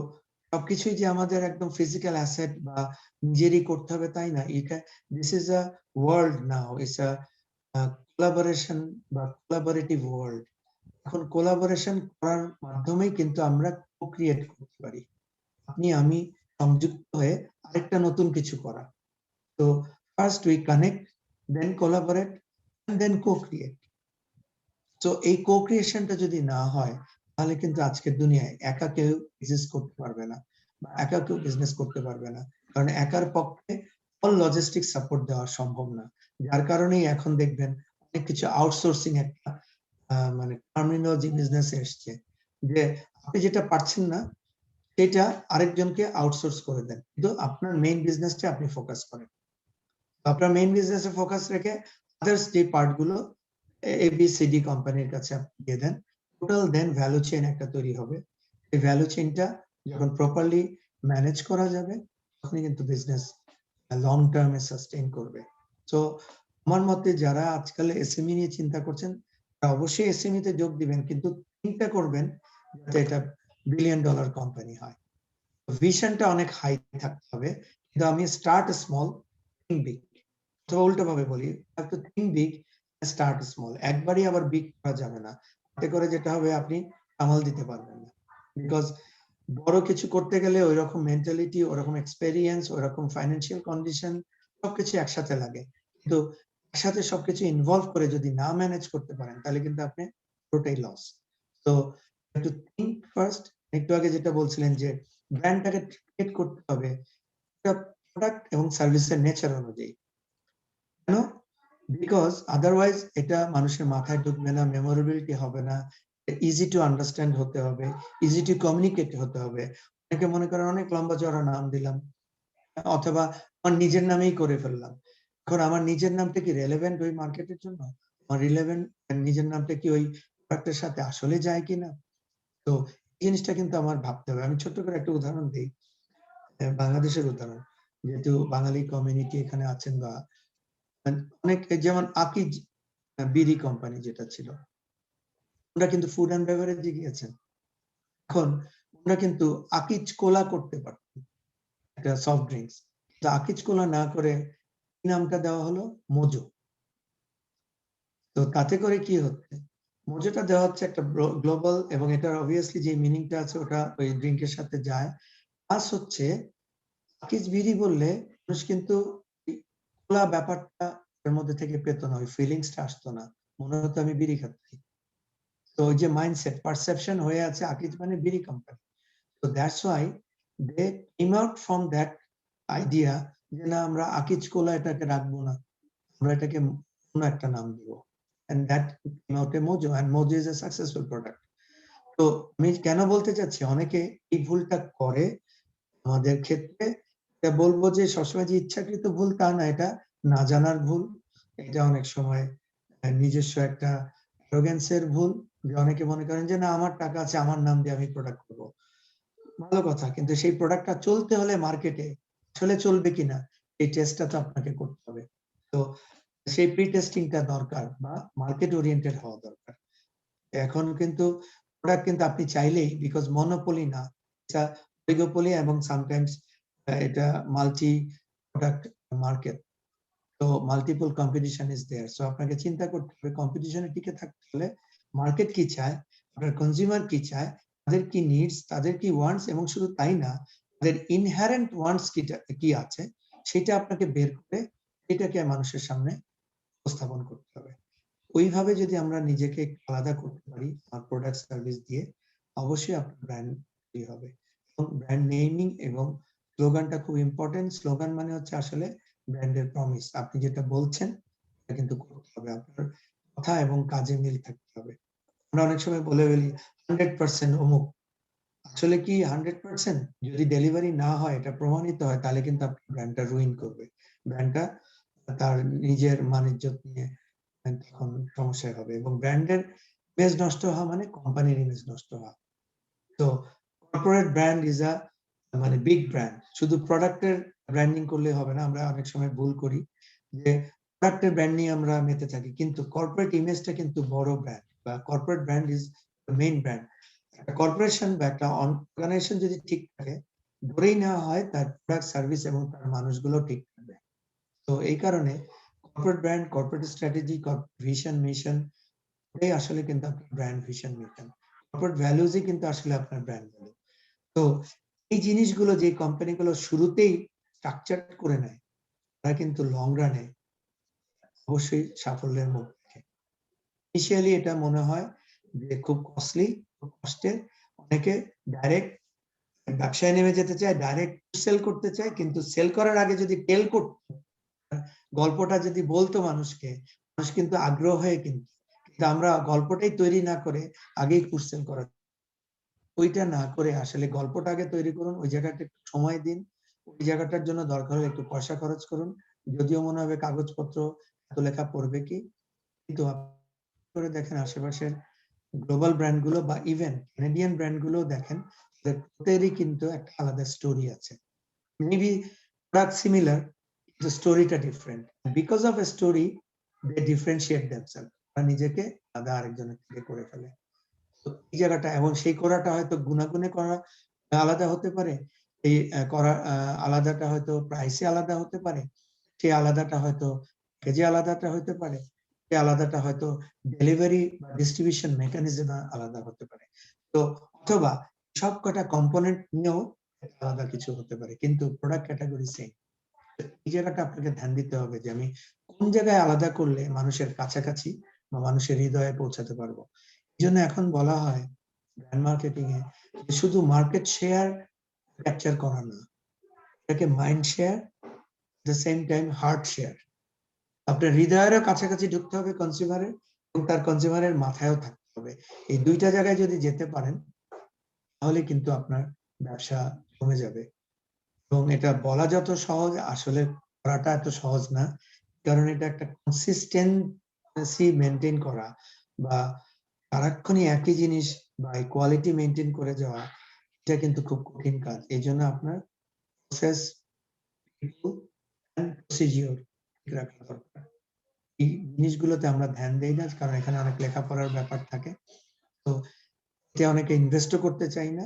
সবকিছুই যে আমাদের একদম ফিজিক্যাল অ্যাসেট বা নিজেরই করতে হবে তাই না। This is a world now, it's a collaboration বা কোলাবোরেটিভ ওয়ার্ল্ড। এখন কোলাবোরেশন করার মাধ্যমেই কিন্তু আমরা কো-ক্রিয়েট করতে পারি, আপনি আমি সংযুক্ত হয়ে আরেকটা নতুন কিছু করা। তো first we connect, then collaborate, then co-create. তো এই কো-ক্রিয়েশনটা যদি না হয়, তাহলে কিন্তু আজকের দুনিয়ায় একা কেউ এক্সিস্ট করতে পারবে না, বা একা কেউ বিজনেস করতে পারবে না। কারণ একার পক্ষে অল লজিস্টিক সাপোর্ট দেওয়া সম্ভব না। যার কারণেই এখন দেখবেন অনেক কিছু আউটসোর্সিং একটা মানে টার্মিনোলজি বিজনেস এসছে, যে আপনি যেটা পারছেন না সেটা আরেকজনকে আউটসোর্স করে দেন, কিন্তু আপনার মেইন বিজনেসটা আপনি ফোকাস করেন। আপনার মেইন বিজনেসে ফোকাস রেখে আদার্স যে পার্ট গুলো এবিসিডি কোম্পানির কাছে আপনি দিয়ে দেন, টোটাল দেন ভ্যালু চেইন একটা তৈরি হবে। এই ভ্যালু চেইনটা যখন প্রপারলি ম্যানেজ করা যাবে, তখনই কিন্তু বিজনেস লং টার্মে সাস্টেইন করবে। তো আমার মতে যারা আজকাল এসএমই নিয়ে চিন্তা করছেন, তারা অবশ্যই এসএমই তে যোগ দিবেন, কিন্তু চিন্তা করবেন যাতে এটা বিলিয়ন ডলার কোম্পানি হয়। ভিশনটা অনেক হাই থাকতে হবে, কিন্তু আমি স্টার্ট স্মল, থিঙ্ক বিগ। অথবা উল্টো ভাবে বলি, একটু থিঙ্ক বিগ, স্টার্ট স্মল। একবারই আবার বিগ করা যাবে না, তাতে করে যেটা হবে আপনি সামাল দিতে পারবেন না। বিকজ বড় কিছু করতে গেলে ওই রকম মেন্টালিটি, ওরকম এক্সপেরিয়েন্স, ওরকম ফাইন্যান্সিয়াল কন্ডিশন সবকিছু একসাথে লাগে। কিন্তু তার সাথে সবকিছু ইনভলভ করে যদি না ম্যানেজ করতে পারেন তাহলে কিন্তু আপনি পুরোটাই লস। তো একটু থিঙ্ক ফার্স্ট। একটু আগে যেটা বলছিলেন যে ব্র্যান্ডটাকে ক্রিয়েট করতে হবে একটা প্রোডাক্ট এবং সার্ভিসের নেচার অনুযায়ী। কেন? বিকজ আদারওয়াইজ এটা মানুষের মাথায় ঢুকবে না, মেমোরেবিলিটি হবে না, ইজি টু আন্ডারস্ট্যান্ড হতে হবে, ইজি টু কমিউনিকেট হতে হবে। অনেকে মনে করেন অনেক লম্বা চড়া নাম দিলাম, অথবা আমার নিজের নামেই করে ফেললাম। এখন আমার নিজের নামটা কি রেলেভেন্ট ওই মার্কেটের জন্য? আমার রিলেভেন্ট নিজের নামটা কি ওই প্রোডাক্টের সাথে আসলে যায় কিনা? তো এই জিনিসটা কিন্তু আমার ভাবতে হবে। আমি ছোট্ট করে একটা উদাহরণ দিই, বাংলাদেশের উদাহরণ। যেহেতু বাঙালি কমিউনিটি এখানে আছেন বা অনেক, যেমন আকিজ বিড়ি কোম্পানি যেটা ছিল, ওরা কিন্তু ফুড অ্যান্ড বেভারেজে গিয়েছেন। এখন ওরা কিন্তু আকিজ কোলা করতে পারত, একটা সফট ড্রিঙ্কস। তো আকিজ কোলা না করে নামটা দেওয়া হলো মোজো। তো তাতে করে কি হচ্ছে, মোজোটা দেওয়া হচ্ছে একটা গ্লোবাল, এবং এটার অবভিয়াসলি যে মিনিংটা আছে ওটা ওই ড্রিঙ্কের সাথে যায়। প্লাস হচ্ছে আকিজ বিড়ি বললে মানুষ কিন্তু খোলা ব্যাপারটা এর মধ্যে থেকে পেত না, ওই ফিলিংসটা আসতো না, মনে হতো আমি বিড়ি খাচ্ছি। তো ওই যে মাইন্ডসেট পারসেপশন হয়ে আছে আকিজ মানে বিড়ি কোম্পানি। তো that's why they came out from that idea যে না আমরা আকিজ কোলা এটাকে রাখবো না, আমরা এটাকে অন্য একটা নাম দিব, and that came out a mojo, and mojo is a successful product. তো আমি কেন বলতে চাচ্ছি অনেকে এই ভুলটা করে আমাদের ক্ষেত্রে, এটা বলবো যে সবসময় যে ইচ্ছাকৃত ভুল তা না, এটা না জানার ভুল। এটা অনেক সময় নিজস্ব একটা অ্যারোগ্যান্সের ভুল, যে অনেকে মনে করেন যে না আমার টাকা আছে আমার নাম দিয়ে আমি প্রোডাক্ট করবো। ভালো কথা, কিন্তু সেই প্রোডাক্টটা চলতে হলে মার্কেটে আসলে চলবে কিনা এই টেস্টটা তো আপনাকে করতে হবে। তো সেই প্রি টেস্টিংটা দরকার বা মার্কেট ওরিয়েন্টেড হওয়া দরকার। এখন কিন্তু প্রোডাক্ট কিন্তু আপনি চাইলেই, বিকজ মনোপলি না, এটা অলিগোপলি, এবং সামটাইমস এটা মাল্টি প্রোডাক্ট মার্কেট। তো multiple competition is there. So আপনাকে চিন্তা করতে হবে কম্পিটিশনে টিকে থাকতে হলে মার্কেট কি চায়, আপনার কনজিউমার কি চায়, তাদের কি নিডস, তাদের কি ওয়ান্টস, এবং শুধু তাই না, তাদের ইনহেরেন্ট ওয়ান্টস কি আছে সেটা আপনাকে বের করে এটাকে মানুষের সামনে উপস্থাপন করতে হবে। ওইভাবে যদি আমরা নিজেকে আলাদা করতে পারি আমার প্রোডাক্ট সার্ভিস দিয়ে, অবশ্যই আপনার ব্র্যান্ড তৈরি হবে। এবং ব্র্যান্ড নেমিং এবং স্লোগানটা খুব ইম্পর্টেন্ট। স্লোগান মানে হচ্ছে আসলে ব্র্যান্ডের প্রমিস, আপনি যেটা বলছেন এটা কিন্তু করতে হবে, আপনার কথা এবং কাজে মিল থাকতে হবে। আমরা অনেক সময় বলে ফেলি 100% অমুক, আসলে কি 100%? যদি ডেলিভারি না হয়, এটা প্রমাণিত হয়, তাহলে কিন্তু আপনার ব্র্যান্ডটা রুইন করবে। ব্র্যান্ডটা তার নিজের মান-ইজ্জত নিয়ে তখন সমস্যায় হবে, এবং ব্র্যান্ডের ইমেজ নষ্ট হওয়া মানে কোম্পানির ইমেজ নষ্ট হওয়া। তো কর্পোরেট ব্র্যান্ড ইজ আ মানে বিগ ব্র্যান্ড। শুধু প্রোডাক্টের ব্র্যান্ডিং করলে হবে না, আমরা অনেক সময় ভুল করি যে প্রোডাক্টের ব্র্যান্ড নিয়ে আমরা মেতে থাকি, কিন্তু কর্পোরেট ইমেজটা কিন্তু বড় ব্র্যান্ড, বা corporate brand is the main brand. একটা কর্পোরেশন বা একটা অর্গানাইজেশন যদি ঠিক থাকে, ধরেই নেওয়া হয় তার প্রোডাক্ট সার্ভিস এবং তার মানুষগুলো ঠিক থাকবে। তো এই কারণে corporate brand, corporate strategy, vision, mission, এটাই আসলে কিন্তু আপনার ব্র্যান্ড ভিশন, মিশন। কর্পোরেট ভ্যালুজই কিন্তু আসলে আপনার ব্র্যান্ড ভ্যালু। তো এই জিনিসগুলো যে কোম্পানিগুলো শুরুতেই স্ট্রাকচার করে নেয়, তারা কিন্তু লং রানে অবশ্যই সাফল্যের মুখ দেখে। ইনিশিয়ালি এটা মনে হয় যে খুব কস্টলি, খুব কষ্টের। অনেকে ডাইরেক্ট ব্যবসায় নেমে যেতে চায়, ডাইরেক্ট সেল করতে চায়, কিন্তু সেল করার আগে যদি টেল করতে, গল্পটা যদি বলতো মানুষকে, মানুষ কিন্তু আগ্রহ হয়ে কিন্তু, কিন্তু আমরা গল্পটাই তৈরি না করে আগেই কুটসেল করা, ওইটা না করে আসলে গল্পটা আগে তৈরি করুন, ওই জায়গাটা একটু সময় দিন, ওই জায়গাটার জন্য দরকার হলে একটু পয়সা খরচ করুন। যদিও মনে হবে কাগজপত্র এত লেখা পড়বে কি, কিন্তু করে দেখেন আশেপাশের গ্লোবাল ব্র্যান্ড গুলো বা ইভেন ক্যানাডিয়ান ব্র্যান্ড গুলো দেখেন, প্রত্যেকেরই কিন্তু একটা আলাদা স্টোরি আছে। মেবি প্রোডাক্ট সিমিলার, the স্টোরিটা different. Because of a story they differentiate themselves, তারা নিজেকে আলাদা আরেকজনের থেকে করে ফেলে। তো এই জায়গাটা, এবং সেই করাটা হয়তো গুণাগুণে করা আলাদা হতে পারে, এই করা আলাদাটা হয়তো প্রাইসে আলাদা হতে পারে, সেই আলাদাটা হয়তো কেজি আলাদাটা হতে পারে, সেই আলাদাটা হয়তো ডেলিভারি বা ডিস্ট্রিবিউশন মেকানিজম আলাদা হতে পারে। তো অথবা সব কটা কম্পোনেন্ট নিয়েও আলাদা কিছু হতে পারে, কিন্তু প্রোডাক্ট ক্যাটাগরি সেম। এই জায়গাটা আপনাকে ধ্যান দিতে হবে যে আমি কোন জায়গায় আলাদা করলে মানুষের কাছাকাছি বা মানুষের হৃদয়ে পৌঁছাতে পারবো। এই জন্য এখন বলা হয় ব্র্যান্ড মার্কেটিং এ শুধু মার্কেট শেয়ার ক্যাপচার করা না, এটাকে mind share, the same time heart share. আপনার হৃদয়েরও কাছাকাছি ঢুকতে হবে কনজিউমারের, এবং তার কনজিউমারের মাথায়ও থাকতে হবে। এই দুইটা জায়গায় যদি যেতে পারেন তাহলে কিন্তু আপনার ব্যবসা কমে যাবে। এবং এটা বলা যত সহজ, আসলে করাটা এত সহজ না। কারণ এটা একটা কনসিস্টেন্সি মেনটেন করা বা সারাক্ষণই একই জিনিস বা কোয়ালিটি মেনটেন করে যাওয়া, এটা কিন্তু খুব কঠিন কাজ। এই জন্য আপনার প্রসেস, পিপল এন্ড প্রসিডিওর ঠিক রাখা দরকার। এই জিনিসগুলোতে আমরা ধ্যান দেই না, কারণ এখানে অনেক লেখাপড়ার ব্যাপার থাকে। তো এতে অনেকে ইনভেস্টও করতে চাই না,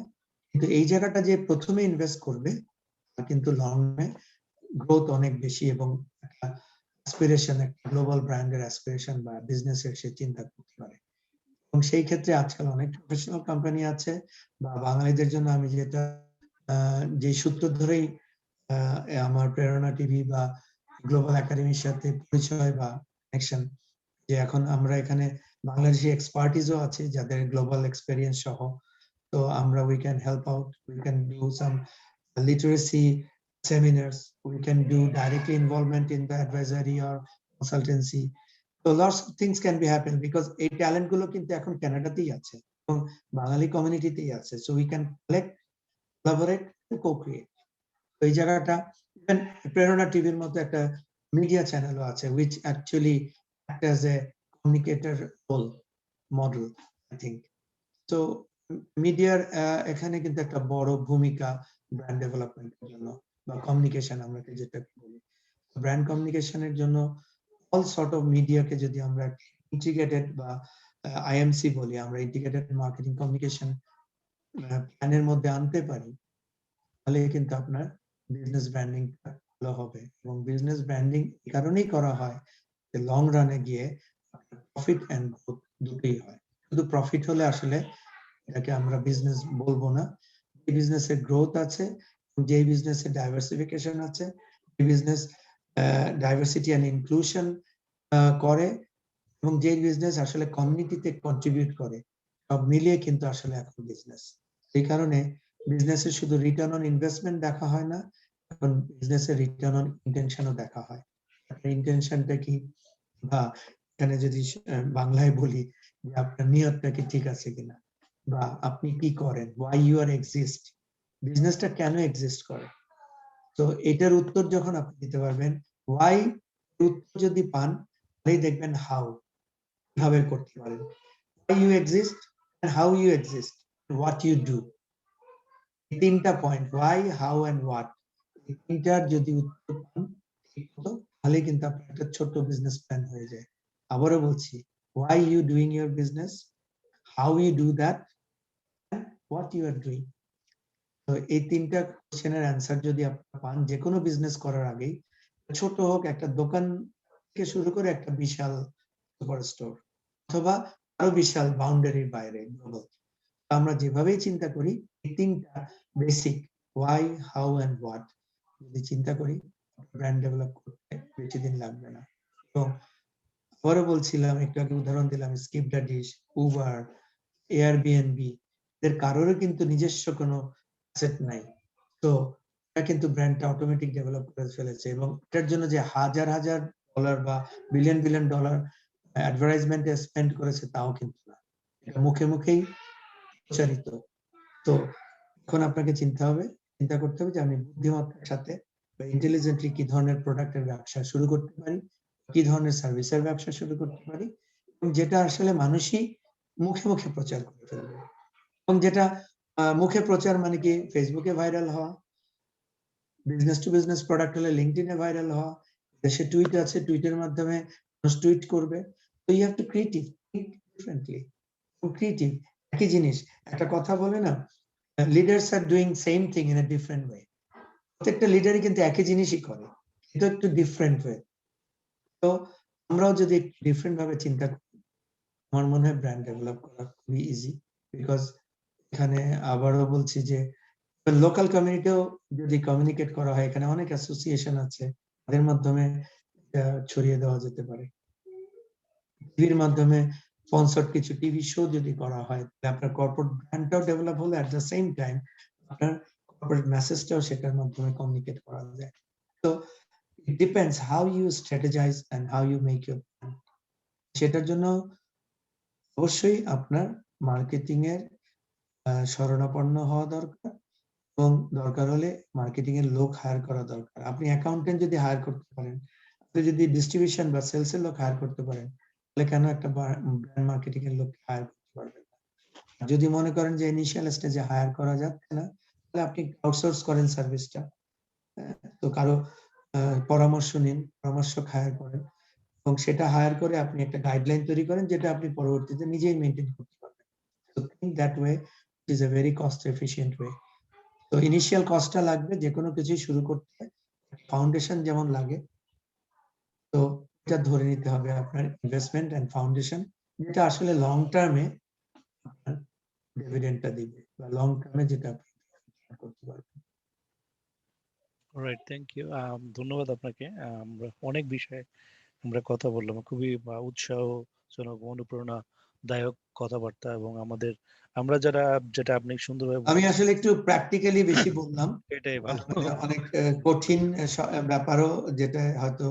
কিন্তু এই জায়গাটা যে প্রথমে ইনভেস্ট করবে কিন্তু লং টার্মে গ্রোথ অনেক বেশি, এবং একটা অ্যাসপিরেশন, একটা গ্লোবাল ব্র্যান্ডের অ্যাসপিরেশন বা বিজনেসের সে চিন্তা করতে পারে। এবং সেই ক্ষেত্রে আজকাল অনেক প্রফেশনাল কোম্পানি আছে, বা বাঙালিদের জন্য আমি যেটা যে সূত্র ধরেই আমার প্রেরণা টিভি বা গ্লোবাল একাডেমির সাথে পরিচয় বা কানেকশন, যে এখন আমরা এখানে বাংলাদেশি এক্সপার্টিসও আছে যাদের গ্লোবাল এক্সপেরিয়েন্স সহ। তো আমরা we can help out, we can do some literacy seminars, we can do directly involvement in the advisory or consultancy. So lots of things can be happen because এই ট্যালেন্ট গুলো কিন্তু এখন কানাডাতেই আছে এবং বাঙালি কমিউনিটিতেই আছে। So we can collect, collaborate and co-create. তো এই জায়গাটা ইভেন প্রেরণা টিভির মতো একটা মিডিয়া চ্যানেলও আছে which actually act as a communicator role model, I think. তো মিডিয়ার এখানে কিন্তু একটা বড় ভূমিকা ব্র্যান্ড ডেভেলপমেন্টের জন্য বা কমিউনিকেশন আমরা যেটা বলি, ব্র্যান্ড কমিউনিকেশনের জন্য অল সর্ট অফ মিডিয়াকে যদি আমরা ইন্টিগ্রেটেড বা আইএমসি বলি, আমরা ইন্টিগ্রেটেড মার্কেটিং কমিউনিকেশন প্ল্যানের মধ্যে আনতে পারি, তাহলে কিন্তু আপনার বিজনেস ব্র্যান্ডিং ভালো হবে। এবং বিজনেস ব্র্যান্ডিং এই কারণেই করা হয় যে লং রানে গিয়ে প্রফিট এন্ড গ্রোথ দুটোই হয়। শুধু প্রফিট হলে আসলে এটাকে আমরা বিজনেস বলবো না। যে বিজনেসে গ্রোথ আছে, যে বিজনেসে ডাইভার্সিফিকেশন আছে, যে বিজনেস ডাইভার্সিটি এন্ড ইনক্লুশন করে, এবং যে বিজনেস আসলে কমিউনিটিতে কন্ট্রিবিউট করে, সব মিলিয়ে কিন্তু আসলে এখন বিজনেস। এই কারণে বিজনেসের শুধু রিটার্ন অন ইনভেস্টমেন্ট দেখা হয় না, এখন বিজনেসের রিটার্ন অন ইন্টেনশনও দেখা হয়। আপনার ইন্টেনশনটা কি, বা এখানে যদি বাংলায় বলি যে আপনার নিয়তটা কি ঠিক আছে কিনা, বা আপনি কি করেন, why you are exist, বিজনেসটা কেন এক্সিস্ট করে। তো এটার উত্তর যখন আপনি দিতে পারবেন, why উত্তর যদি পান, তাহলেই দেখবেন হাউ, কিভাবে করতে পারেন। why you exist and how you exist, what you do, এই তিনটা point, why, how and what, এই তিনটার যদি উত্তর পান ঠিক মতো, তাহলে কিন্তু আপনার একটা ছোট্ট বিজনেস প্ল্যান হয়ে যায়। আবারও বলছি, why you doing your business, how you do that, and what you are doing. তো এই তিনটা কোশ্চেনের অ্যান্সার যদি আপনারা পান যে কোনো বিজনেস করার আগেই, ছোট হোক একটা দোকান থেকে শুরু করে একটা বিশাল সুপার স্টোর, অথবা আরো বিশাল বাউন্ডারির বাইরে গ্লোবাল, আমরা যেভাবেই চিন্তা করি এই তিনটা basic why, how and what যদি চিন্তা করি, ব্র্যান্ড ডেভেলপ করতে বেশি দিন লাগবে না। এবং আবারও বলছিলাম, একটু আগে উদাহরণ দিলাম skip the dish, Uber, Airbnb, এদের কারোরও কিন্তু নিজস্ব কোনো অ্যাসেট নাই। তো এটা কিন্তু ব্র্যান্ডটা অটোমেটিক ডেভেলপ করে ফেলেছে, এবং এটার জন্য যে হাজার হাজার ডলার বা বিলিয়ন বিলিয়ন ডলার অ্যাডভার্টাইজমেন্টে স্পেন্ড করেছে তাও কিন্তু না, এটা মুখে মুখেই প্রচারিত। তো এখন আপনাকে চিন্তা করতে হবে যে আমি বুদ্ধিমত্তার সাথে বা ইন্টেলিজেন্টলি কি ধরনের প্রোডাক্টের ব্যবসা শুরু করতে পারি, কি ধরনের সার্ভিসের ব্যবসা শুরু করতে পারি, এবং যেটা আসলে মানুষই মুখে মুখে প্রচার করে ফেলবে। এবং যেটা মুখে প্রচার মানে কি, ফেসবুকে ভাইরাল হওয়া, বিজনেস টু বিজনেস প্রোডাক্ট হলে লিঙ্কডইনে ভাইরাল হওয়া, দেশে টুইট আছে, টুইটের মাধ্যমে মানুষ টুইট করবে। তো you have to creative, think differently, creative. একই জিনিস, একটা কথা বলে না, leaders are doing same thing in a different way. প্রত্যেকটা লিডারই কিন্তু একই জিনিসই করে, কিন্তু একটু ডিফারেন্ট ওয়ে। তো আমরাও যদি একটু ডিফারেন্ট ভাবে চিন্তা করি, আমার মনে হয় ব্র্যান্ড ডেভেলপ করা খুবই ইজি। বিকজ এখানে আবারও বলছি যে লোকাল কমিউনিটিও যদি কমিউনিকেট করা হয়, এখানে অনেক অ্যাসোসিয়েশন আছে, তাদের মাধ্যমে ছড়িয়ে দেওয়া যেতে পারে। টিভির মাধ্যমে স্পন্সর্ড কিছু টিভি শো যদি করা হয়, তাহলে আপনার কর্পোরেট ব্র্যান্ডটাও ডেভেলপ হলো, এট দ্য সেম টাইম আপনার কর্পোরেট মেসেজটাও সেটার মাধ্যমে কমিউনিকেট করা যায়। তো it depends how you strategize and how you make your plan. সেটার জন্য অবশ্যই আপনার মার্কেটিং এর শরণাপন্ন হওয়া দরকার, এবং দরকার হলে মার্কেটিং এর লোক হায়ার করা দরকার। আপনি অ্যাকাউন্টেন্ট যদি হায়ার করতে পারেন, আপনি যদি ডিস্ট্রিবিউশন বা সেলস এর লোক হায়ার করতে পারেন, তাহলে কেন একটা ব্র্যান্ড মার্কেটিং এর লোক হায়ার করতে পারবেন না? যদি মনে করেন যে ইনিশিয়াল স্টেজে হায়ার করা যাচ্ছে না, তাহলে আপনি আউটসোর্স করেন সার্ভিসটা। তো কারো পরামর্শ নিন, পরামর্শক হায়ার করেন, এবং সেটা হায়ার করে আপনি একটা গাইডলাইন তৈরি করেন, যেটা আপনি পরবর্তীতে নিজেই মেনটেন করতে পারবেন। তো think that way, it is a very cost efficient way. তো ইনিশিয়াল কস্টটা লাগবে যে কোনো কিছুই শুরু করতে, ফাউন্ডেশন যেমন লাগে, তো এটা ধরে নিতে হবে আপনার ইনভেস্টমেন্ট এন্ড ফাউন্ডেশন, যেটা আসলে লং টার্মে আপনার ডিভিডেন্ডটা দিবে, বা লং টার্মে যেটা আপনি করতে পারবেন। Right, thank you. ধন্যবাদ আপনাকে। আমরা অনেক বিষয়ে আমরা কথা বললাম, খুবই উৎসাহজনক, অনুপ্রেরণাদায়ক কথাবার্তা, এবং আমরা যারা, যেটা আপনি সুন্দরভাবে আমি বলেছেন। আসলে একটু প্র্যাকটিক্যালি বেশি বললাম, এটাই ভালো। মানে অনেক কঠিন ব্যাপারও, যেটা হয়তো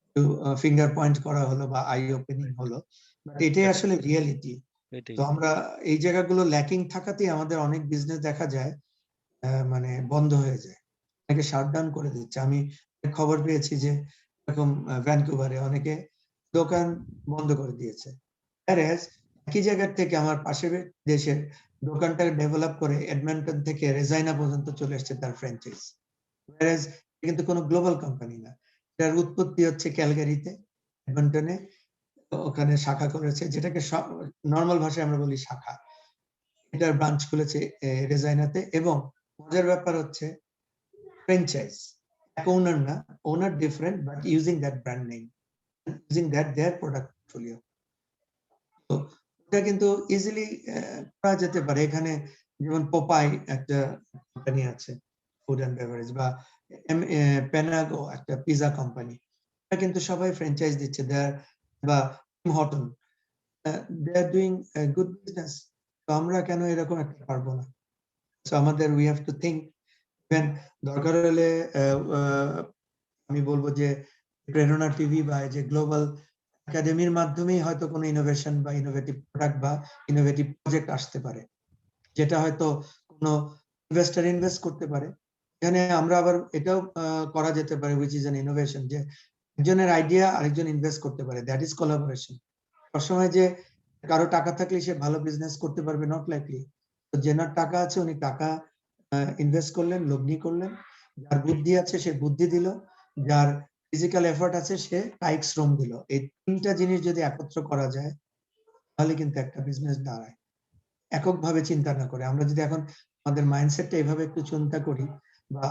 একটু ফিঙ্গার পয়েন্ট করা হলো বা আই ওপেনিং হলো, বাট এটাই Correct, আসলে রিয়েলিটি। তো এটাই। আমরা এই জায়গাগুলো ল্যাকিং থাকাতেই আমাদের অনেক বিজনেস দেখা যায় মানে বন্ধ হয়ে যায়, অনেকে শাটডাউন করে দিচ্ছে। আমি খবর পেয়েছি যে এরকম ভ্যানকুভারে অনেকে দোকান বন্ধ করে দিয়েছে। Whereas একই জায়গার থেকে আমার পাশের দেশের দোকানটা ডেভেলপ করে এডমন্টন থেকে রেজাইনা পর্যন্ত চলে এসেছে তার ফ্র্যাঞ্চাইজ। Whereas এটা কিন্তু কোনো গ্লোবাল কোম্পানি না, এটার উৎপত্তি হচ্ছে ক্যালগারিতে, এডমন্টনে। ওখানে শাখা করেছে, যেটাকে নর্মাল ভাষায় আমরা বলি শাখা। এটার ব্রাঞ্চ খুলেছে রেজাইনাতে। এবং মজার ব্যাপার হচ্ছে ফ্র্যাঞ্চাইজ, এক ওনার না, owner different, but using that brand name, using that their product portfolio. তো এটা কিন্তু ইজিলি করা যেতে পারে এখানে। যেমন পোপাই একটা কোম্পানি আছে, ফুড অ্যান্ড বেভারেজ, বা পেনাগো একটা পিজা কোম্পানি, এটা কিন্তু সবাই ফ্র্যাঞ্চাইজ দিচ্ছে দেয়ার, বা Tim Horton, they are doing good business. তো আমরা কেন এরকম একটা পারবো না? সো আমাদের we have to think. Even দরকার হলে আমি বলবো যে প্রেরণা টিভি বা এই যে গ্লোবাল একাডেমির মাধ্যমেই হয়তো কোনো ইনোভেশন বা ইনোভেটিভ প্রোডাক্ট বা ইনোভেটিভ প্রজেক্ট আসতে পারে, যেটা হয়তো কোনো ইনভেস্টর ইনভেস্ট করতে পারে। এখানে আমরা আবার এটাও করা যেতে পারে, উইচ ইজ অ্যান ইনোভেশন, যে একজনের আইডিয়া আরেকজন ইনভেস্ট করতে পারে, দ্যাট ইজ কোলাবোরেশন। সবসময় যে কারো টাকা থাকলে সে ভালো বিজনেস করতে পারবে, নট লাইকলি। তো যেনার টাকা আছে উনি টাকা ইনভেস্ট করলেন, লগ্নি করলেন, যার বুদ্ধি আছে সে বুদ্ধি দিল, যার ফিজিক্যাল এফর্ট আছে সে কায়িক শ্রম দিল। এই তিনটা জিনিস যদি একত্র করা যায়, তাহলে কিন্তু একটা বিজনেস দাঁড়ায়। এককভাবে চিন্তা না করে আমরা যদি এখন আমাদের মাইন্ডসেটটা এভাবে একটু চিন্তা করি, বা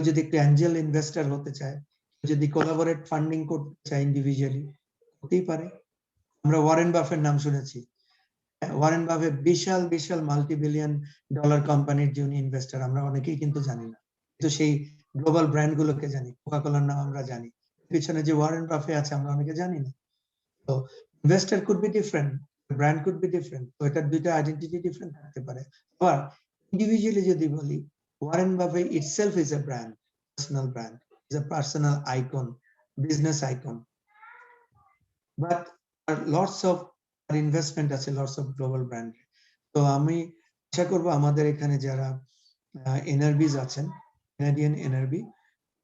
যদি একটু অ্যাঞ্জেল ইনভেস্টর হতে চায়, যদি কোলাবোরেট ফান্ডিং করতে চায় ইন্ডিভিজুয়ালি, হতেই পারে। আমরা ওয়ারেন বাফের নাম শুনেছি। ওয়ারেন বাফে বিশাল বিশাল মাল্টি বিলিয়ন ডলার কোম্পানির যে উনি ইনভেস্টর, আমরা অনেকেই কিন্তু জানি না, কিন্তু সেই গ্লোবাল ব্র্যান্ড গুলোকে জানি। কোকা কোলার নাম আমরা জানি, পিছনে যে ওয়ারেন বাফে আছে আমরা অনেকে জানি না। তো investor could be different, brand could be different, তো এটার দুইটা আইডেন্টিটি ডিফারেন্ট থাকতে পারে। আবার ইন্ডিভিজুয়ালি যদি বলি, Warren বাফে itself is a brand, personal brand, is a personal icon, business icon. But lots of investment আছে, লটস অফ গ্লোবাল ব্র্যান্ড। তো আমি আশা করব আমাদের এখানে যারা এনআরবিজ আছেন, কানাডিয়ান এনআরবি,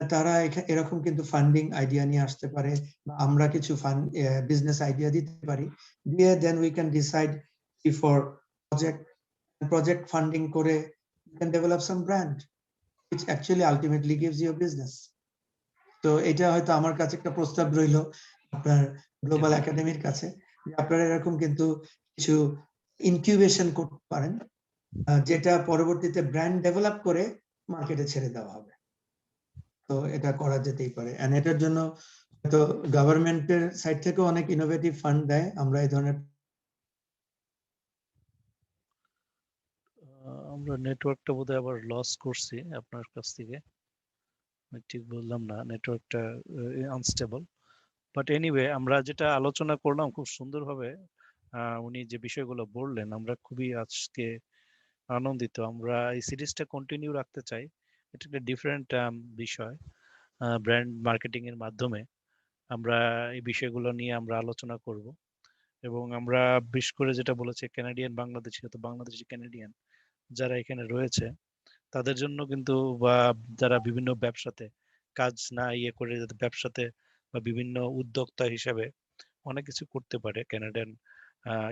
তারা এরকম কিন্তু ফান্ডিং আইডিয়া নিয়ে আসতে পারে, বা আমরা কিছু ফান্ড বিজনেস আইডিয়া দিতে পারি, দিয়ে দেন we can decide for project, project funding করে you can develop some brand which actually ultimately gives you a business. তো এটা হয়তো আমার কাছে একটা প্রস্তাব রইল আপনার গ্লোবাল একাডেমির কাছে, যে আপনারা এরকম কিন্তু কিছু ইনকিউবেশন করতে পারেন, যেটা পরবর্তীতে ব্র্যান্ড ডেভেলপ করে মার্কেটে ছেড়ে দেওয়া হবে। তো এটা করা যেতেই পারে, এন্ড এটার জন্য হয়তো গভর্নমেন্টের সাইড থেকে অনেক ইনোভেটিভ ফান্ড দেয়, আমরা এই ধরনের। আমরা নেটওয়ার্কটা বোধহয় আবার লস করছি আপনার কাছ থেকে। আমি ঠিক বললাম না, নেটওয়ার্কটা আনস্টেবল। বাট এনিওয়ে আমরা যেটা আলোচনা করলাম খুব সুন্দরভাবে, উনি যে বিষয়গুলো বললেন আমরা খুবই আজকে আনন্দিত। আমরা এই সিরিজটা কন্টিনিউ রাখতে চাই। এটা একটা ডিফারেন্ট বিষয়। ব্র্যান্ড মার্কেটিং এর মাধ্যমে আমরা এই বিষয়গুলো নিয়ে আমরা আলোচনা করব। এবং আমরা বিশেষ করে যেটা বলেছে কানাডিয়ান বাংলাদেশি, তো বাংলাদেশি কানাডিয়ান যারা এখানে রয়েছে তাদের জন্য কিন্তু, বা যারা বিভিন্ন ব্যবসাতে কাজ না ইয়ে করে যাতে ব্যবসাতে বা বিভিন্ন উদ্যোক্তা হিসাবে অনেক কিছু করতে পারে, কানাডিয়ান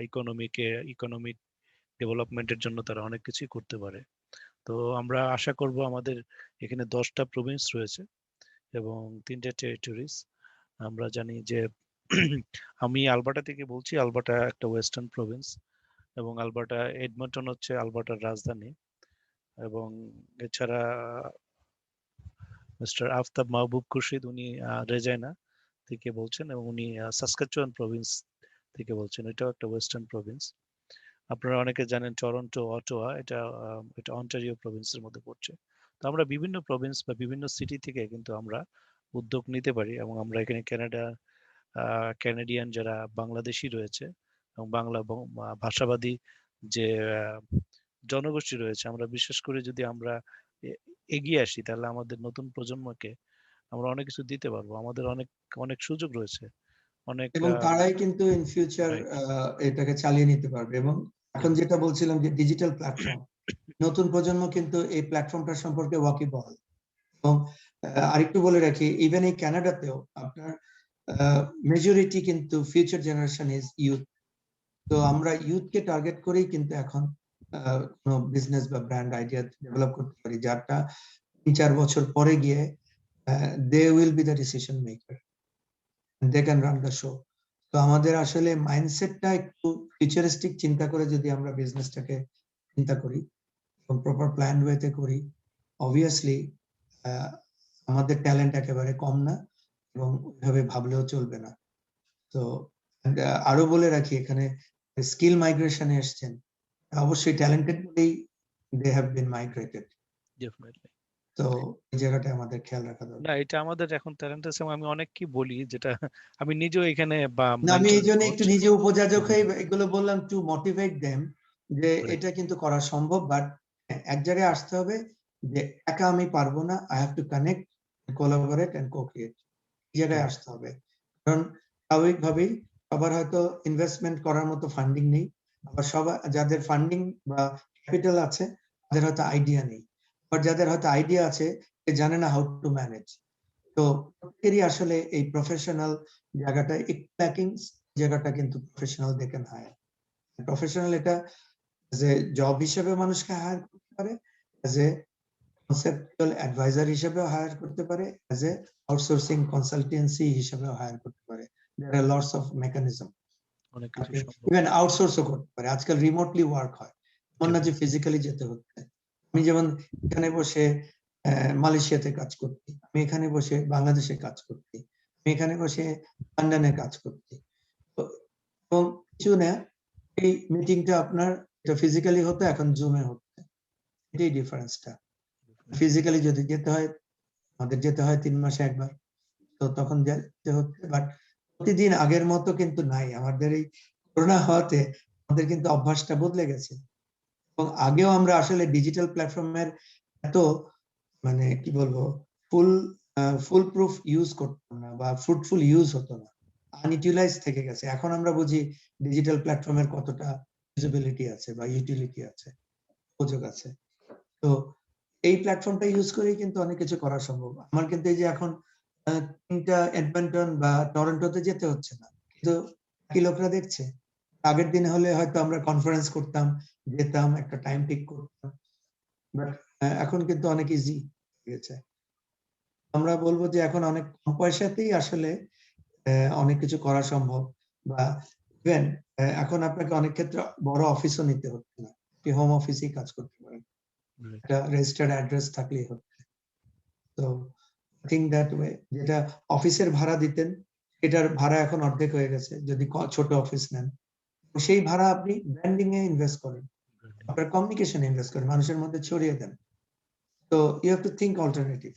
ইকোনমিক ডেভেলপমেন্টের জন্য তারা অনেক কিছুই করতে পারে। তো আমরা আশা করব, আমাদের এখানে 10টা প্রভিন্স রয়েছে এবং 3টে টেরিটরিজ। আমরা জানি যে আমি আলবার্টা থেকে বলছি। আলবার্টা একটা ওয়েস্টার্ন প্রভিন্স এবং আলবার্টা এডমন্টন হচ্ছে আলবার্টার রাজধানী। এবং এছাড়া মিস্টার আফতাব মাহবুব খুরশিদ উনি রেজাইনা থেকে বলছেন এবং উনি সাসকাচুয়ান প্রভিন্স থেকে বলছেন। এটাও একটা ওয়েস্টার্ন প্রভিন্স। আপনারা অনেকে জানেন টরন্টো, অটোয়া, এটা অন্টারিও প্রভিন্সের মধ্যে পড়ছে। তো আমরা বিভিন্ন প্রভিন্স বা বিভিন্ন সিটি থেকে কিন্তু আমরা উদ্যোগ নিতে পারি এবং আমরা এখানে ক্যানাডিয়ান যারা বাংলাদেশি রয়েছে এবং বাংলা ভাষাবাদী যে জনগোষ্ঠী রয়েছে, আমরা বিশেষ করে যদি আমরা এগিয়ে আসি তাহলে আমাদের নতুন প্রজন্মকে আমরা অনেক কিছু দিতে পারবো। আমাদের অনেক অনেক সুযোগ রয়েছে, অনেক এবং তারাই কিন্তু ইন ফিউচার রাইট। এটাকে চালিয়ে নিতে পারবে। এবং এখন যেটা বলছিলাম যে ডিজিটাল প্ল্যাটফর্ম, নতুন প্রজন্ম কিন্তু এই প্ল্যাটফর্মটা সম্পর্কে ওয়াকিবহাল। এবং আরেকটু বলে রাখি, ইভেন এই কানাডাতেও আপনার মেজরিটি কিন্তু ফিউচার জেনারেশন ইজ ইউথ। তো আমরা ইউথকে টার্গেট করেই কিন্তু এখন কোনো বিজনেস বা ব্র্যান্ড আইডিয়া ডেভেলপ করতে পারি, যারটা 3-4 বছর পরে গিয়ে they will be the decision maker, they can run the show. তো আমাদের আসলে মাইন্ডসেটটা একটু ফিউচারিস্টিক চিন্তা করে যদি আমরা বিজনেসটাকে চিন্তা করি এবং প্রপার প্ল্যান ওয়েতে করি, অবভিয়াসলি আমাদের ট্যালেন্ট একেবারে কম না এবং ওইভাবে ভাবলেও চলবে না। তো আরো বলে রাখি, এখানে স্কিল মাইগ্রেশনে এসছেন, অবশ্যই ট্যালেন্টেড বলেই they have been migrated. Definitely. তো এই জায়গাটা আমাদের খেয়াল রাখা না, দরকার। এটা আমাদের এখন ট্যালেন্ট আছে এবং আমি অনেক কি বলি যেটা আমি নিজেও এখানে বা না, আমি মেন্টর এই জন্য একটু কোচ। নিজে উপযাজক হয়ে এগুলো বললাম, টু মোটিভেট দেম যে এটা কিন্তু করা সম্ভব, বাট এক জায়গায় আসতে হবে যে একা আমি পারবো না, I have to connect, collaborate and co create. এই জায়গায় আসতে হবে। কারণ স্বাভাবিকভাবেই সবার হয়তো ইনভেস্টমেন্ট করার মতো ফান্ডিং নেই, আবার সবার যাদের ফান্ডিং বা ক্যাপিটাল আছে তাদের হয়তো আইডিয়া নেই, আবার যাদের হয়তো আইডিয়া আছে সে জানে না হাউ টু ম্যানেজ। তো প্রত্যেকেরই আসলে এই প্রফেশনাল জায়গাটা একটু ল্যাকিং। জায়গাটা কিন্তু প্রফেশনাল দেখেন হায়ার প্রফেশনাল, এটা যে জব হিসেবে মানুষকে হায়ার করতে পারে, অ্যাজ এ কনসেপচুয়াল অ্যাডভাইজার হিসেবেও হায়ার করতে পারে, অ্যাজ এ আউটসোর্সিং কনসালটেন্সি হিসেবেও হায়ার করতে পারে। দেয়ার আর লটস অফ মেকানিজম। অনেক কিছু আপনি সম্ভব। ইভেন আউটসোর্সও করতে পারে, আজকাল রিমোটলি ওয়ার্ক হয়, এমন না যে ফিজিক্যালি যেতে হচ্ছে। আমি যেমন এখানে বসে মালয়েশিয়াতে কাজ করছি, আমি এখানে বসে বাংলাদেশে কাজ করছি, আমি এখানে বসে লন্ডনে কাজ করছি। তো এবং কিছু না, এই মিটিংটা আপনার এটা ফিজিক্যালি হতো, এখন জুমে হচ্ছে। এটাই ডিফারেন্সটা। ফিজিক্যালি যদি যেতে হয়, আমাদের যেতে হয় 3 মাসে একবার, তো তখন যেতে হচ্ছে। বাট প্রতিদিন আগের মতো কিন্তু নাই। আমাদের এই করোনা হওয়াতে আমাদের কিন্তু অভ্যাসটা বদলে গেছে। এবং আগেও আমরা আসলে ডিজিটাল প্ল্যাটফর্মের এত মানে কি বলবো ফুল ফুল প্রুফ ইউজ করতাম না বা ফ্রুটফুল ইউজ হতো না, আনইউটিলাইজ থেকে গেছে। এখন আমরা বুঝি ডিজিটাল প্ল্যাটফর্মের কতটা ইউজিবিলিটি আছে বা ইউটিলিটি আছে, উপযোগ আছে। তো এই প্ল্যাটফর্মটা ইউজ করেই কিন্তু অনেক কিছু করা সম্ভব। আমার কিন্তু এই যে এখন 3টা এডমন্টন বা টরন্টোতে যেতে হচ্ছে না, কিন্তু একই লোকরা দেখছে। আগের দিনে হলে হয়তো আমরা কনফারেন্স করতাম, যেতাম, একটা টাইম পিক করতাম, বাট এখন কিন্তু অনেক ইজি হয়ে গেছে। আমরা বলবো যে এখন অনেক কম পয়সাতেই আসলে অনেক কিছু করা সম্ভব। বা ইভেন এখন আপনাকে অনেক ক্ষেত্রে বড় অফিসও নিতে হচ্ছে না, আপনি হোম অফিসেই কাজ করতে পারেন, একটা রেজিস্টার্ড অ্যাড্রেস থাকলেই হচ্ছে। তো থিঙ্ক দ্যাট ওয়ে, যেটা অফিসের ভাড়া দিতেন এটার ভাড়া এখন অর্ধেক হয়ে গেছে যদি ছোট অফিস নেন। সেই ভাড়া আপনি ব্র্যান্ডিং এ ইনভেস্ট করেন, আপনার কমিউনিকেশনে ইনভেস্ট করেন, মানুষের মধ্যে ছড়িয়ে দেন। তো you have to think alternative.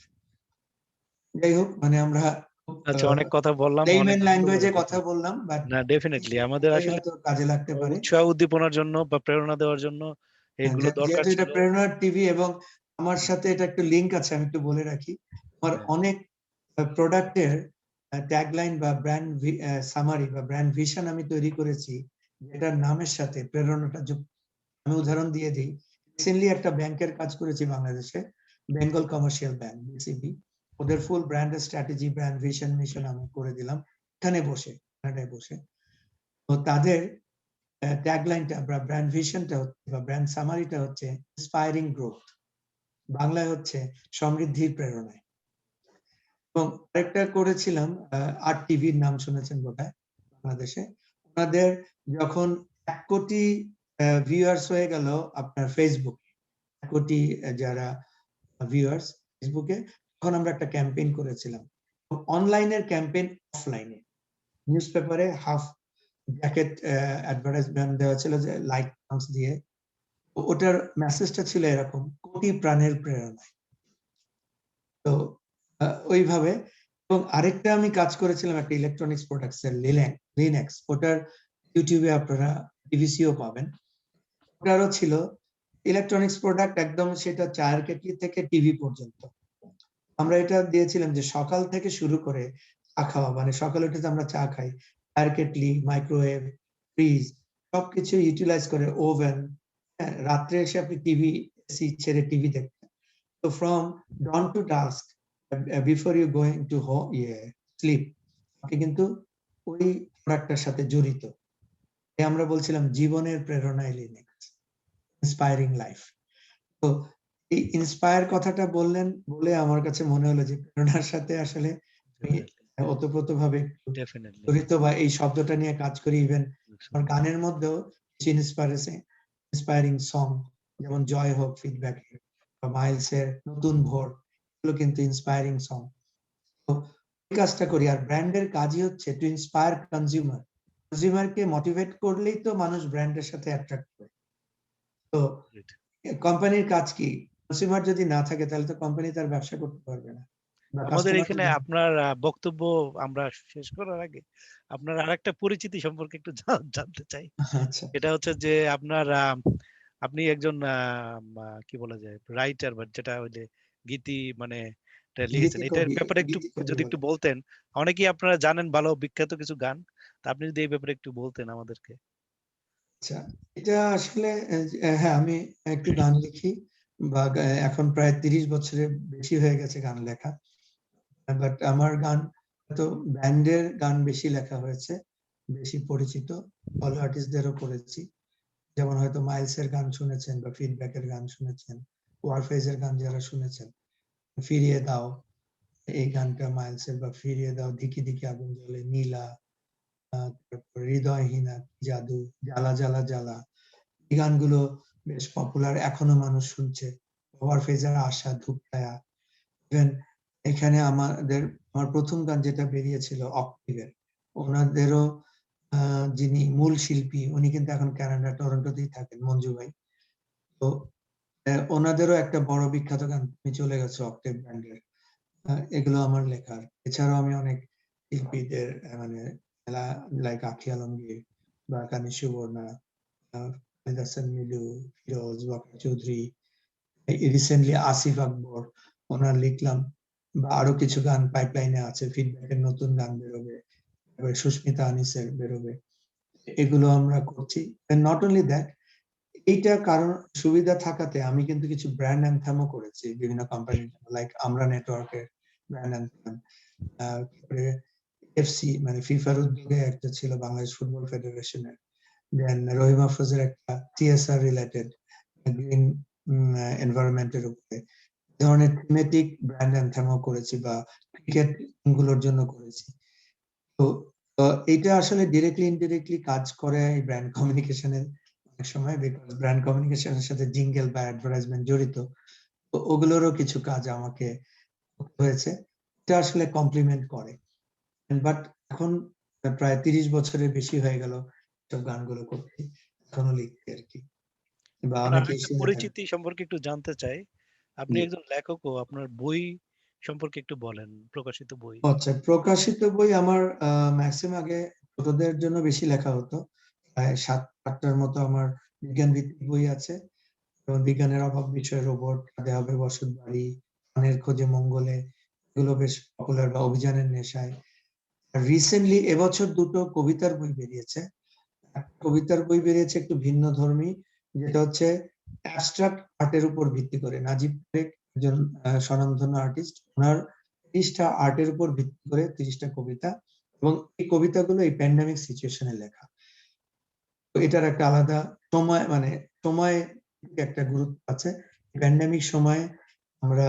যাই হোক, মানে আমরা আচ্ছা, অনেক কথা বললাম, অনেক লেইম্যান ধন্যবাদ ল্যাঙ্গুয়েজে আপনাকে। কথা বললাম, বাট না, ডেফিনেটলি আমাদের আসলে হয়তো কাজে লাগতে পারে। উৎসাহ উদ্দীপনার জন্য বা প্রেরণা দেওয়ার জন্য এগুলো দরকার যেহেতু এটা ছিল। প্রেরণা টিভি এবং আমার সাথে এটা একটু লিংক আছে, আমি একটু বলে রাখি। আমার হ্যাঁ, অনেক প্রোডাক্টের ট্যাগলাইন বা ব্র্যান্ড সামারি বা ব্র্যান্ড ভিশন আমি তৈরি করেছি, যেটার নামের সাথে প্রেরণাটা যুক্ত। আমি উদাহরণ দিয়ে দিই। রিসেন্টলি একটা ব্যাংকের কাজ করেছি বাংলাদেশে, বেঙ্গল কমার্শিয়াল ব্যাংক, বিসিবি। ওদের full brand strategy, brand vision, mission আমি করে দিলাম এখানে বসে, কানাডায় বসে। তো তাদের ট্যাগলাইনটা বা ব্র্যান্ড ভিশনটা হচ্ছে বা ব্র্যান্ড সামারিটা হচ্ছে ইন্সপায়ারিং গ্রোথ, বাংলায় হচ্ছে সমৃদ্ধির প্রেরণায়। এবং আরেকটা করেছিলাম আর টিভির নাম শুনেছেন বোধহয় বাংলাদেশে। ওনাদের যখন 1 কোটি ভিউয়ার্স হয়ে গেল আপনার ফেসবুক, 1 কোটি যারা ভিউয়ার্স ফেসবুকে, তখন আমরা একটা ক্যাম্পেইন করেছিলাম। অনলাইনের ক্যাম্পেইন, অফলাইনে নিউজ পেপারে হাফ জ্যাকেট অ্যাডভার্টাইজমেন্ট দেওয়া ছিল যে লাইট দিয়ে। ওটার মেসেজটা ছিল এরকম: কোটি প্রাণের প্রেরণায়। তো ওইভাবে। এবং আরেকটা আমি কাজ করেছিলাম একটা ইলেকট্রনিক্স প্রোডাক্টস এর, লিনেক্স, ওটার ইউটিউবে আপনারা টিভিসিও পাবেন। ওটারও ছিল ইলেকট্রনিক্স প্রোডাক্ট, একদম সেটা চায়ের কেটলি থেকে টিভি পর্যন্ত। আমরা এটা দিয়েছিলাম যে সকাল থেকে শুরু করে চা খাওয়া, মানে সকালে উঠে আমরা চা খাই, চায়ের কেটলি, মাইক্রোওয়েভ, ফ্রিজ, সবকিছু ইউটিলাইজ করে, ওভেন। রাত্রে এসে আপনি টিভি, এসি ছেড়ে টিভি দেখতেন। তো from dawn to dusk, before you going to sleep, আপনি কিন্তু ওই প্রোডাক্টটার সাথে জড়িত। আমরা বলছিলাম জীবনের প্রেরণায় লিনেক্স, ইন্সপায়ারিং লাইফ। তো এই ইন্সপায়ার কথাটা বললেন বলে আমার কাছে মনে হলো যে প্রেরণার সাথে আসলে আমি ডেফিনেটলি, ওতপ্রোত ভাবে একটু ডেফিনেটলি। জড়িত, বা এই শব্দটা নিয়ে কাজ করি। ইভেন আমার গানের মধ্যেও কিছু ইন্সপায়ারিং সং, যেমন জয় হোক ফিডব্যাক বা মাইলসের নতুন ভোর, এগুলো কিন্তু ইন্সপায়ারিং সং। তো এই কাজটা করি। আর ব্র্যান্ডের কাজই হচ্ছে টু ইন্সপায়ার কনজিউমার। কনজিউমারকে মোটিভেট করলেই তো মানুষ ব্র্যান্ডের সাথে অ্যাট্রাক্ট করে। তো কোম্পানির কাজ কি? কনজিউমার যদি না থাকে তাহলে তো কোম্পানি তার ব্যবসা করতে পারবে না, বা আমাদের কাস্টমার এখানে যদি। আপনার বক্তব্য আমরা শেষ করার আগে আপনার আরেকটা পরিচিতি সম্পর্কে একটু জানতে চাই। আচ্ছা, এটা হচ্ছে যে আপনার আপনি একজন কি বলা যায় রাইটার, বা যেটা হইলে গীতি, মানে এটা লিখেছেন, গীতি এটার কবি, ব্যাপারে একটু গীতি কবি যদি একটু বলে। বলতেন। অনেকেই আপনারা জানেন ভালো বিখ্যাত কিছু গান, তা আপনি যদি এই ব্যাপারে একটু বলতেন আমাদেরকে। আচ্ছা, এটা আসলে হ্যাঁ, আমি একটু গান লিখি, বা এখন প্রায় 30 বছরের বেশি হয়ে গেছে গান লেখা। বাট আমার গান তো ব্যান্ডের গান বেশি লেখা হয়েছে, বেশি পরিচিত। সলো আর্টিস্টদেরও করেছি, যেমন হয়তো মাইলসের গান শুনেছেন বা ফিডব্যাকের গান শুনেছেন, ওয়ারফেজের গান যারা শুনেছেন, ফিরিয়ে দাও, এই গানটা মাইলসের, বা ফিরিয়ে দাও, দিকি দিকি আগুন জ্বলে, নীলা, তারপর হৃদয়হীনা, জাদু, জ্বালা জ্বালা জ্বালা, এই গানগুলো বেশ পপুলার, এখনো মানুষ শুনছে। ওভারফেজের আশা, ধূপছায়া। ইভেন এখানে আমার প্রথম গান যেটা বেরিয়েছিল অক্টিভের, ওনাদেরও যিনি মূল শিল্পী, উনি কিন্তু এখন কানাডা টরন্টোতেই থাকেন, মঞ্জু ভাই। তো ওনাদেরও একটা বড় বিখ্যাত গান তুমি চলে গেছো, অক্টেভ ব্যান্ডের। এগুলো আমার লেখার। এছাড়াও আমি অনেক শিল্পীদের মানে লাইক আখি আলমগীর বা কানি সুবর্ণা, খালিদ হাসান মিলু, ফিরোজ, ওয়াকার চৌধুরী, রিসেন্টলি আসিফ আকবর, ওনার লিখলাম। বা আরো কিছু গান পাইপলাইনে আছে, ফিডব্যাকের নতুন গান বেরোবে, এবার সুস্মিতা আনিসের বেরোবে। এগুলো আমরা করছি। নট অনলি দ্যাট, এইটা কারণ সুবিধা থাকাতে আমি কিন্তু কিছু ব্র্যান্ড অ্যান্থেমও করেছি বিভিন্ন কোম্পানির জন্য, লাইক আমরা নেটওয়ার্কের ব্র্যান্ড অ্যান্থেম, তারপরে এফসি মানে ফিফার উদ্যোগে একটা ছিল বাংলাদেশ ফুটবল ফেডারেশনের, দেন রহিম আফরোজের একটা সিএসআর রিলেটেড, গ্রিন এনভায়রনমেন্টের উপরে, এই ধরনের থিমেটিক ব্র্যান্ড অ্যান্থেমও করেছি, বা ক্রিকেট গুলোর জন্য করেছি। তো তো এইটা আসলে ডিরেক্টলি ইনডিরেক্টলি কাজ করে এই ব্র্যান্ড কমিউনিকেশনের অনেক সময়, বিকজ ব্র্যান্ড কমিউনিকেশনের সাথে জিঙ্গেল বা অ্যাডভার্টাইজমেন্ট জড়িত। তো ওগুলোরও কিছু কাজ আমাকে করতে হয়েছে, এটা আসলে কমপ্লিমেন্ট করে। বাট এখন প্রায় 30 বছরের বেশি হয়ে গেল সব গানগুলো করতে, এখনো লিখতে আর কি, বা আপনার অনেকেই আরেকটা শুনে থাকেন। পরিচিতি সম্পর্কে একটু জানতে চাই। আপনি জি, একজন লেখকও, আপনার বই সম্পর্কে একটু বলেন, প্রকাশিত বই। আচ্ছা, প্রকাশিত বই আমার ম্যাক্সিমাম আগে ছোটদের জন্য বেশি লেখা হতো। প্রায় 7-8টার মতো আমার বিজ্ঞান ভিত্তিক বই আছে। যেমন বিজ্ঞানের অভাব বিষয়, রোবট, কাঁধে হবে বসত বাড়ি, প্রাণের খোঁজে মঙ্গলে, এগুলো বেশ পপুলার, বা অভিযানের নেশায়। রিসেন্টলি এবছর দুটো কবিতার বই বেরিয়েছে। একটা কবিতার বই বেরিয়েছে একটু ভিন্ন ধর্মী, যেটা হচ্ছে অ্যাবস্ট্রাক্ট আর্টের উপর ভিত্তি করে। নাজিব শেখ একজন স্বনামধন্য আর্টিস্ট, ওনার 30টা আর্টের উপর ভিত্তি করে 30টা কবিতা, এবং এই কবিতাগুলো এই প্যান্ডেমিক সিচুয়েশনে লেখা। তো এটার একটা আলাদা সময়, মানে সময় একটা গুরুত্ব আছে। প্যান্ডেমিক সময়ে আমরা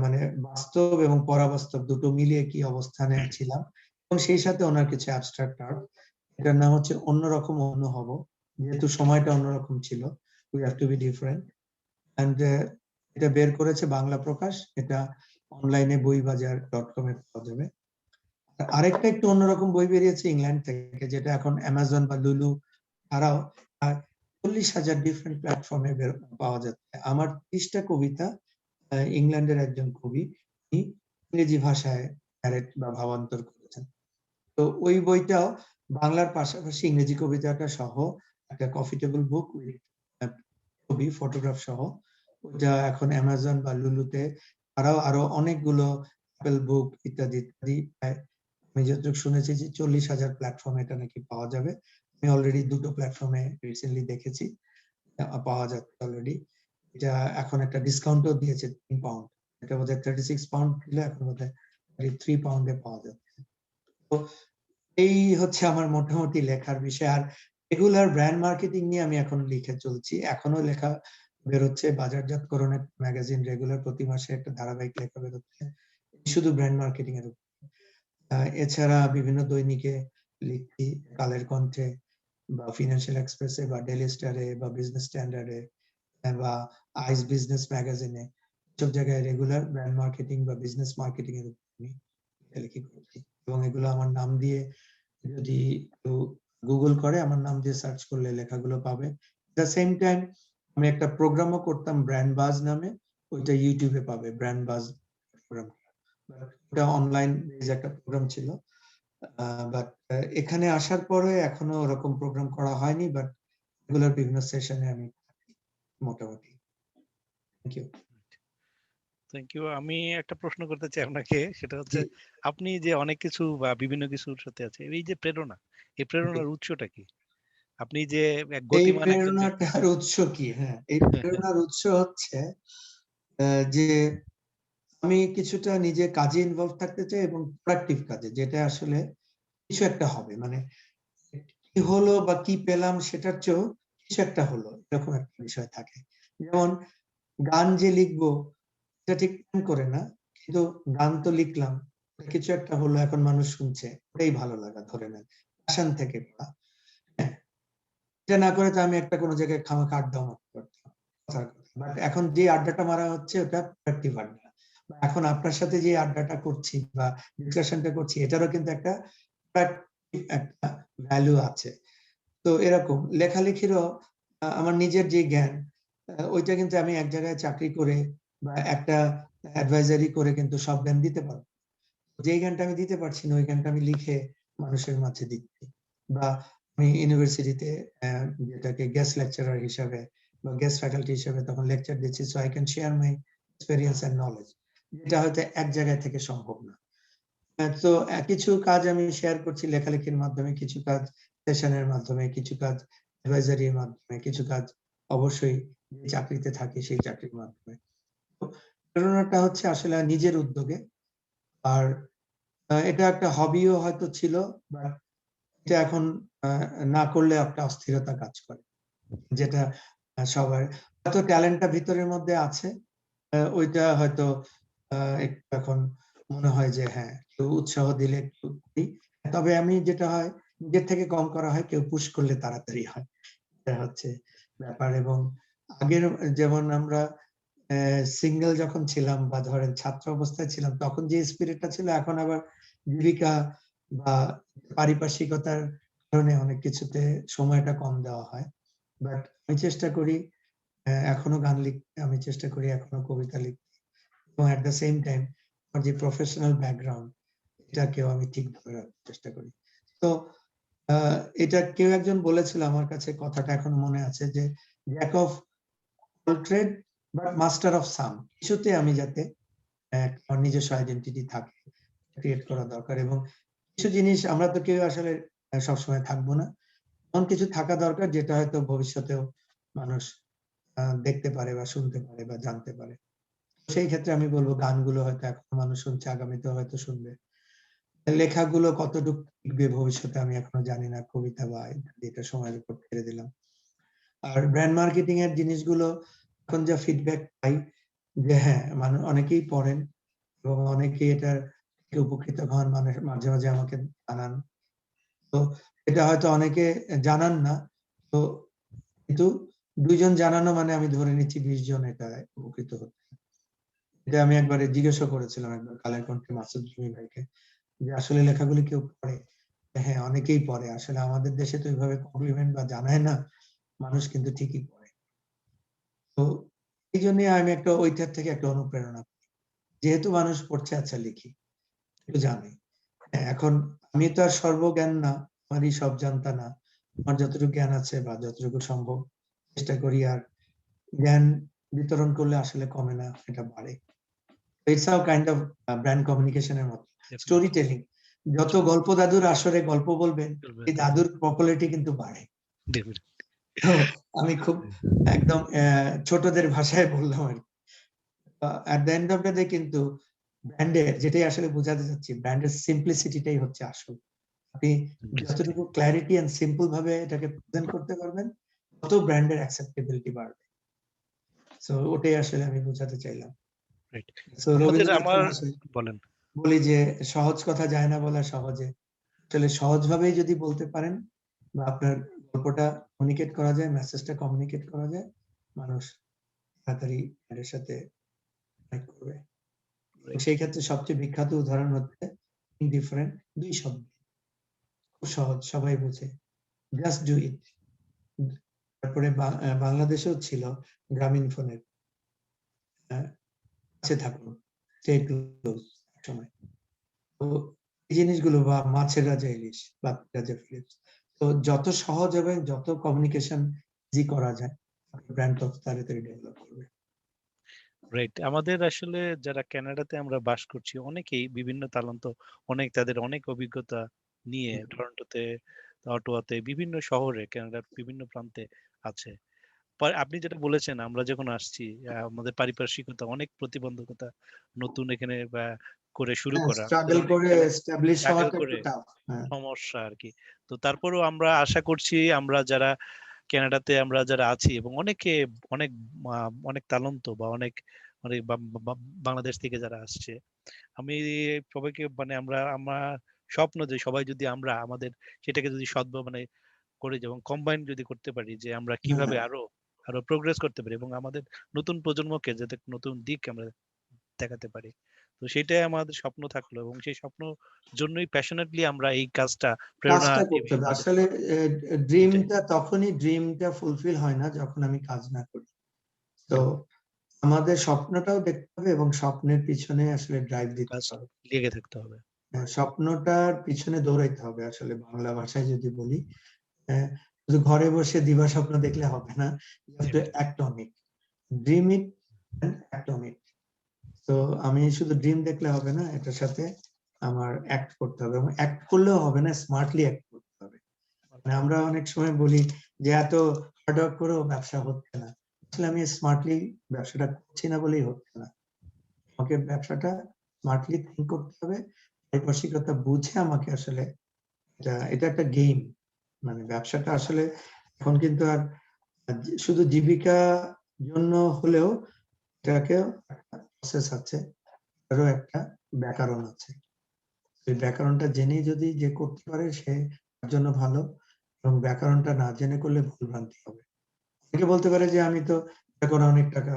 মানে বাস্তব এবং পরাবাস্তব দুটো মিলিয়ে কি অবস্থানে ছিলাম, এবং সেই সাথে ওনার কিছু অ্যাবস্ট্রাক্ট আর্ট। এটার নাম হচ্ছে অন্যরকম অন্য হব, যেহেতু সময়টা অন্যরকম ছিল, we have to be different. And এটা বের করেছে বাংলা প্রকাশ, এটা অনলাইনে বইবাজার.com এ পাওয়া যাবে। আরেকটা একটু অন্যরকম বই বেরিয়েছে ইংল্যান্ড থেকে, যেটা এখন অ্যামাজন বা লুলু ছাড়াও 40,000 ডিফারেন্ট প্ল্যাটফর্মে পাওয়া যাচ্ছে। আমার 30টা কবিতা ইংল্যান্ডের একজন কবি, তিনি ইংরেজি ভাষায় প্যারেট বা ভাবান্তর করেছেন। তো ওই বইটাও বাংলার পাশাপাশি ইংরেজি কবিতাটা সহ একটা কফি টেবিল বুক উইথ ছবি, ফটোগ্রাফ সহ, ওটা এখন অ্যামাজন বা লুলুতে, তারাও আরো অনেকগুলো অ্যাপেল বুক ইত্যাদি ইত্যাদি, আমি যতটুকু শুনেছি যে 40,000 প্ল্যাটফর্মে এটা নাকি পাওয়া যাবে। আমি অলরেডি দুটো প্ল্যাটফর্মে রিসেন্টলি দেখেছি পাওয়া যাচ্ছে অলরেডি। এটা এখন একটা ডিসকাউন্টও দিয়েছে 3 পাউন্ড, এটা বোধহয় 36 পাউন্ড ছিল, এখন বোধহয় 33 পাউন্ডে পাওয়া যাচ্ছে। তো এই হচ্ছে আমার মোটামুটি লেখার বিষয়। আর রেগুলার ব্র্যান্ড মার্কেটিং নিয়ে আমি এখন লিখে চলছি, এখনো লেখা বেরোচ্ছে, বাজারজাতকরণের ম্যাগাজিন রেগুলার প্রতি মাসে একটা ধারাবাহিক লেখা বেরোচ্ছে শুধু ব্র্যান্ড মার্কেটিং এর উপর। এছাড়া বিভিন্ন দৈনিকে লিখছি, কালের কণ্ঠে বা ফিনান্সিয়াল এক্সপ্রেসে বা ডেইলি স্টারে বা বিজনেস স্ট্যান্ডার্ডে বা আইস বিজনেস ম্যাগাজিনে, সব জায়গায় রেগুলার ব্র্যান্ড মার্কেটিং বা বিজনেস মার্কেটিং এর উপর আমি লেখালেখি করছি। এবং এগুলো আমার নাম দিয়ে, যদি কেউ গুগল করে আমার নাম দিয়ে সার্চ করলে লেখাগুলো পাবে। দ্য সেম টাইম আমি একটা প্রোগ্রামও করতাম ব্র্যান্ড বাজ নামে, ওইটা ইউটিউবে পাবে, ব্র্যান্ড বাজ প্রোগ্রাম। ওটা অনলাইন বেজ একটা প্রোগ্রাম ছিল, বাট এখানে আসার পরে এখনো ওরকম প্রোগ্রাম করা হয়নি, বাট রেগুলার বিভিন্ন সেশনে আমি মোটামুটি। Thank you. Thank you. আমি একটা প্রশ্ন করতে চাই আপনাকে, সেটা জি, হচ্ছে আপনি যে অনেক কিছু বা বিভিন্ন কিছুর সাথে আছে, এই যে প্রেরণা, এই জি। প্রেরণার উৎসটা কি? আপনি যে এক এই গতিমান একজন ব্যক্তি। প্রেরণাটার উৎস কি? হ্যাঁ, এই প্রেরণার উৎস হচ্ছে যে আমি কিছুটা নিজে কাজে ইনভলভ থাকতে চাই, এবং প্রোডাক্টিভ কাজে, যেটা আসলে কিছু একটা হবে, মানে কি হলো বা কি পেলাম সেটার চেয়েও কিছু একটা হলো, এরকম একটা বিষয় থাকে। যেমন গান যে লিখবো এটা ঠিক প্ল্যান করে না, কিন্তু গান তো লিখলাম, কিছু একটা হলো, এখন মানুষ শুনছে, ওটাই ভালো লাগা, ধরে নেন প্যাশন থেকে পড়া। হ্যাঁ, এটা না করে তো আমি একটা কোনো জায়গায় খামাখা আড্ডা মারতে পারতাম, কথার কথা। বাট এখন যে আড্ডাটা মারা হচ্ছে ওটা প্রোডাক্টিভ আড্ডা। বা এখন আপনার সাথে যে আড্ডাটা করছি বা ডিসকাশনটা করছি, এটারও কিন্তু একটা প্রোডাক্টিভ একটা ভ্যালু আছে। তো এরকম লেখালেখিরও আমার নিজের যে জ্ঞান, ওইটা কিন্তু আমি এক জায়গায় চাকরি করে বা একটা অ্যাডভাইজারি করে কিন্তু সব জ্ঞান দিতে পারবো। যেই জ্ঞানটা আমি দিতে পারছি না, ওই জ্ঞানটা আমি লিখে মানুষের মাঝে দিচ্ছি। বা আমি ইউনিভার্সিটিতে যেটাকে গেস্ট লেকচারার হিসাবে বা গেস্ট ফ্যাকাল্টি হিসেবে তখন লেকচার দিচ্ছি, so I can share my experience and knowledge, যেটা হয়তো এক জায়গায় থেকে সম্ভব না। তো কিছু কাজ আমি শেয়ার করছি লেখালেখির মাধ্যমে, কিছু কাজ সেশনের মাধ্যমে, কিছু কাজ অ্যাডভাইজারির মাধ্যমে, কিছু কাজ অবশ্যই যে চাকরিতে থাকি সেই চাকরির মাধ্যমে। তো প্রেরণাটা হচ্ছে আসলে নিজের উদ্যোগে। আর এটা একটা হবিও হয়তো ছিল, বাট এটা এখন না করলে একটা অস্থিরতা কাজ করে, যেটা সবার হয়তো ট্যালেন্টটা ভিতরের মধ্যে আছে, ওইটা হয়তো একটু এখন মনে হয় যে হ্যাঁ, কেউ উৎসাহ দিলে একটু করি। তবে আমি যেটা হয়, নিজের থেকে কম করা হয়, কেউ পুশ করলে তাড়াতাড়ি হয়, এটা হচ্ছে ব্যাপার। এবং আগের যেমন আমরা সিঙ্গেল যখন ছিলাম বা ধরেন ছাত্র অবস্থায় ছিলাম, তখন যে স্পিরিটটা ছিল, এখন আবার জীবিকা বা পারিপার্শ্বিকতার কারণে অনেক কিছুতে সময়টা কম দেওয়া হয়। বাট আমি চেষ্টা করি এখনো গান লিখতে, আমি চেষ্টা করি এখনো কবিতা লিখতে, এবং এট দ্য সেম টাইম আমার যে প্রফেশনাল ব্যাকগ্রাউন্ড এটাকেও আমি ঠিকভাবে রাখার চেষ্টা করি। তো এটা কেউ একজন বলেছিল আমার কাছে, কথাটা এখন মনে আছে, যে Jack of all trade but master of some. কিছুতে আমি যাতে আমার নিজস্ব আইডেন্টিটি থাকে, ক্রিয়েট করা দরকার। এবং কিছু জিনিস আমরা তো কেউ আসলে সবসময় থাকবো না, এমন কিছু থাকা দরকার যেটা হয়তো ভবিষ্যতেও মানুষ দেখতে পারে বা শুনতে পারে বা জানতে পারে। সেই ক্ষেত্রে আমি বলবো গানগুলো হয়তো এখন মানুষ শুনছে, আগামীতেও হয়তো শুনবে। লেখাগুলো কতটুকু টিকবে ভবিষ্যতে আমি এখনো জানি না, কবিতা বা ইত্যাদি, এটা সময়ের উপর ছেড়ে দিলাম। আর ব্র্যান্ড মার্কেটিং এর জিনিসগুলো এখন যা ফিডব্যাক পাই, যে হ্যাঁ মানুষ অনেকেই পড়েন এবং অনেকেই এটার থেকে উপকৃত হন, মানে মাঝে মাঝে আমাকে জানান। তো এটা হয়তো অনেকে জানান না, তো কিন্তু ২ জন জানানো মানে আমি ধরে নিচ্ছি ২০ জন এটা উপকৃত হচ্ছে। এটা আমি একবারে জিজ্ঞাসা করেছিলাম একবার কালের কণ্ঠে মাসুদ জমি ভাইকে, যে আসলে লেখাগুলি কেউ পড়ে? হ্যাঁ, অনেকেই পড়ে। আসলে আমাদের দেশে তো ওইভাবে কমপ্লিমেন্ট বা জানায় না, মানুষ কিন্তু ঠিকই পড়ে। তো এই জন্যই আমি একটা ওইটার থেকে একটা অনুপ্রেরণা পাই। যেহেতু মানুষ পড়ছে, আচ্ছা লিখি, একটু জানি। হ্যাঁ, এখন আমি তো আর সর্বজ্ঞান না, আমারই সব জানতা না। আমার যতটুকু জ্ঞান আছে বা যতটুকু সম্ভব চেষ্টা করি। আর জ্ঞান বিতরণ করলে আসলে কমে না, এটা বাড়ে। It's a kind of brand communication এর মতো। Story definitely. টেলিং। যত গল্প দাদুর আসরে গল্প বলবেন, এই দাদুর পপুলারিটি কিন্তু বাড়ে। তো আমি খুব একদম ছোটদের ভাষায় বললাম আরকি। At the end of the day কিন্তু ব্র্যান্ডের যেটাই আসলে বোঝাতে চাচ্ছি, ব্র্যান্ডের সিম্পলিসিটিটাই হচ্ছে আসল। আপনি যতটুকু ক্লারিটি এন্ড সিম্পল ভাবে এটাকে প্রেজেন্ট করতে পারবেন, তত ব্র্যান্ডের অ্যাকসেপ্টেবিলিটি বাড়বে। সো ওটাই আসলে আমি বোঝাতে চাইলাম। রাইট। সো আমাদের রবীন্দ্রনাথের আমার ভাষায় বলেন। বলি যে সহজ কথা যায় না বলা সহজে। আসলে সহজভাবেই যদি বলতে পারেন বা আপনার গল্পটা কমিউনিকেট করা যায়, মেসেজটা কমিউনিকেট করা যায়, মানুষ তাড়াতাড়ি এর সাথে কানেক্ট করবে। রাইট। সেই ক্ষেত্রে সবচেয়ে বিখ্যাত উদাহরণ হচ্ছে ইনডিফারেন্ট, ২ শব্দ। খুব সহজ, সবাই বোঝে। Just do it. তারপরে বাংলাদেশেও ছিল গ্রামীণ ফোনের কাছে থাকুন, স্টে ক্লোজ একসময়। তো এই জিনিসগুলো, বা মাছের রাজা ইলিশ, বাপ্পি রাজা ফিলিপস। তো যত সহজ হবে, যত কমিউনিকেশন ইজি করা যায়, ব্র্যান্ড তত তাড়াতাড়ি ডেভেলপ করবে। রাইট। আমাদের আসলে যারা কানাডাতে আমরা বাস করছি অনেকেই বিভিন্ন তালন্ত, অনেক তাদের অনেক অভিজ্ঞতা নিয়ে টরন্টোতে, অটোয়াতে, বিভিন্ন শহরে কানাডার বিভিন্ন প্রান্তে আছে। আপনি যেটা বলেছেন আমরা যখন আসছি আমাদের পারিপার্শ্বিকতা অনেক প্রতিবন্ধকতা নতুন এখানে করে শুরু হ্যাঁ, করা আমাদের স্ট্রাগল অনেক করে এস্টাবলিশ স্ট্রাগল হওয়াটা একটু করে টাফ। হ্যাঁ, সমস্যা আর কি। তো তারপরেও আমরা আশা করছি আমরা যারা কানাডাতে আমরা যারা আছি এবং অনেকে অনেক অনেক তালন্ত বা অনেক অনেক বাংলাদেশ থেকে যারা আসছে, আমি সবাইকে মানে আমরা আমার স্বপ্ন যে সবাই যদি আমরা আমাদের সেটাকে যদি মানে করে এবং কম্বাইন যদি করতে পারি যে আমরা কিভাবে হ্যাঁ। আরো আরো প্রোগ্রেস করতে পারি এবং আমাদের নতুন প্রজন্মকে যাতে নতুন দিক আমরা দেখাতে পারি। তো সেটাই আমাদের স্বপ্ন থাকলো এবং সেই স্বপ্ন জন্যই প্যাশনেটলি আমরা এই কাজটা প্রেরণা কাজটা করতে টিভির হবে। মাধ্যমে। আসলে এটাই ড্রিমটা তখনই ড্রিমটা ফুলফিল হয় না যখন আমি কাজ না করি। তো আমাদের স্বপ্নটাও দেখতে হবে এবং স্বপ্নের পিছনে আসলে ড্রাইভ দিতে কাজ হবে। লেগে থাকতে হবে। স্বপ্নটার পিছনে দৌড়াইতে হবে আসলে, বাংলা ভাষায় যদি বলি। হ্যাঁ, শুধু ঘরে বসে দিবা স্বপ্ন দেখলে হবে না। You have to Definitely. act on it. Dream it and act on it. তো আমি শুধু ড্রিম দেখলে হবে না, এটার সাথে আমার অ্যাক্ট করতে হবে এবং অ্যাক্ট করলেও হবে না, স্মার্টলি অ্যাক্ট করতে হবে। মানে আমরা অনেক সময় বলি যে এত হার্ড ওয়ার্ক করেও ব্যবসা হচ্ছে না। আসলে আমি স্মার্টলি ব্যবসাটা করছি না বলেই হচ্ছে না। আমাকে ব্যবসাটা স্মার্টলি থিংক করতে হবে। পারিপার্শ্বিকতা বুঝে আমাকে আসলে এটা একটা গেম। মানে ব্যবসাটা আসলে এখন কিন্তু আর শুধু জীবিকা জন্য হলেও এটাকেও একটা প্রসেস আছে। এটারও একটা ব্যাকরণ আছে। এই ব্যাকরণটা জেনেই যদি যে করতে পারে সে তার জন্য ভালো, এবং ব্যাকরণটা না জেনে করলে ভুলভ্রান্তি হবে। অনেকে বলতে পারে যে আমি তো এখন অনেক টাকা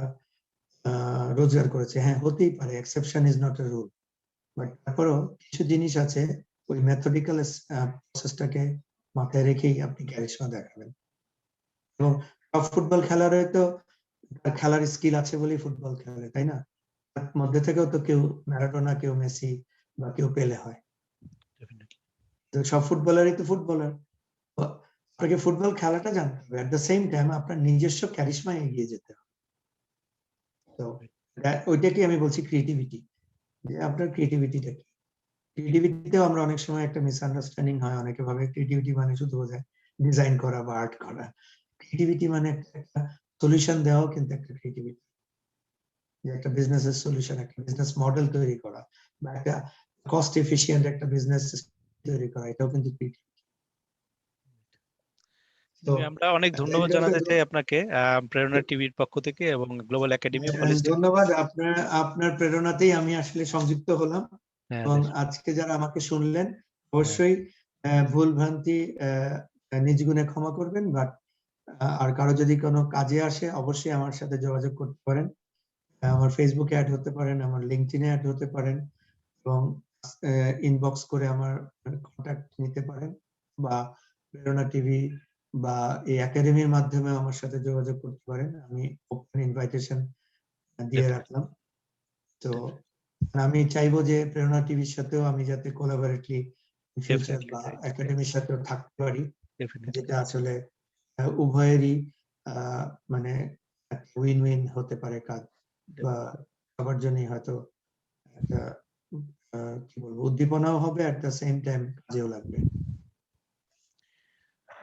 রোজগার করেছি। হ্যাঁ, হতেই পারে। Exception is not a rule. But তারপরেও কিছু জিনিস আছে, ওই মেথডিক্যাল প্রসেসটাকে মাথায় রেখেই আপনি ক্যারিশমা দেখাবেন। এবং সব ফুটবল খেলারই তো তার খেলার স্কিল আছে বলেই ফুটবল খেলে, তাই না? তার মধ্যে থেকেও তো কেউ ম্যারাডোনা, কেউ মেসি বা কেউ পেলে হয়। Definitely. তো সব ফুটবলারই তো ফুটবলার। আপনাকে ফুটবল খেলাটা জানতে হবে, এট দ্য সেম টাইম আপনার নিজস্ব ক্যারিশমায় এগিয়ে যেতে হবে। তো ওইটাকে আমি বলছি ক্রিয়েটিভিটি, যে আপনার ক্রিয়েটিভিটিটা কি। ক্রিয়েটিভিটিতেও আমরা অনেক সময় একটা মিসআন্ডারস্ট্যান্ডিং হয়, অনেকে ভাবে ক্রিয়েটিভিটি মানে শুধু বোঝায় ডিজাইন করা বা আর্ট করা। ক্রিয়েটিভিটি মানে একটা সলিউশন দেওয়াও কিন্তু একটা ক্রিয়েটিভিটি, যে একটা বিজনেসের সলিউশন, একটা বিজনেস মডেল তৈরি করা বা একটা কস্ট এফিশিয়েন্ট একটা বিজনেস তৈরি করা, এটাও কিন্তু ক্রিয়েটিভিটি। তো আমরা অনেক ধন্যবাদ জানাতে চাই আপনাকে প্রেরণা টিভির পক্ষ থেকে এবং গ্লোবাল একাডেমি অফ হলিস্টিক। ধন্যবাদ। আপনার আপনার প্রেরণাতেই আমি আসলে সংযুক্ত হলাম, হ্যাঁ, এবং আজকে যারা আমাকে শুনলেন হ্যাঁ, অবশ্যই ভুল ভ্রান্তি নিজ গুণে ক্ষমা করবেন, বাট আর কারো যদি কোনো কাজে আসে অবশ্যই আমার সাথে যোগাযোগ করতে পারেন। আমার ফেসবুকে অ্যাড হতে পারেন, আমার লিঙ্কডইনে অ্যাড হতে পারেন, এবং ইনবক্স করে আমার কন্টাক্ট নিতে পারেন, বা প্রেরণা টিভি বা এই একাডেমির মাধ্যমে আমার সাথে যোগাযোগ করতে পারেন। আমি ওপেন ইনভাইটেশন দিয়ে definitely, রাখলাম। তো definitely, আমি চাইবো যে প্রেরণা টিভির সাথেও আমি যাতে কোলাবোরেটলি ফিউচার definitely, বা right, right, একাডেমির সাথেও থাকতে পারি, definitely. যেটা আসলে উভয়েরই মানে উইন উইন হতে পারে কাজ, বা সবার জন্যই হয়তো একটা কি বলবো উদ্দীপনাও হবে, এট দ্য সেম টাইম কাজেও লাগবে।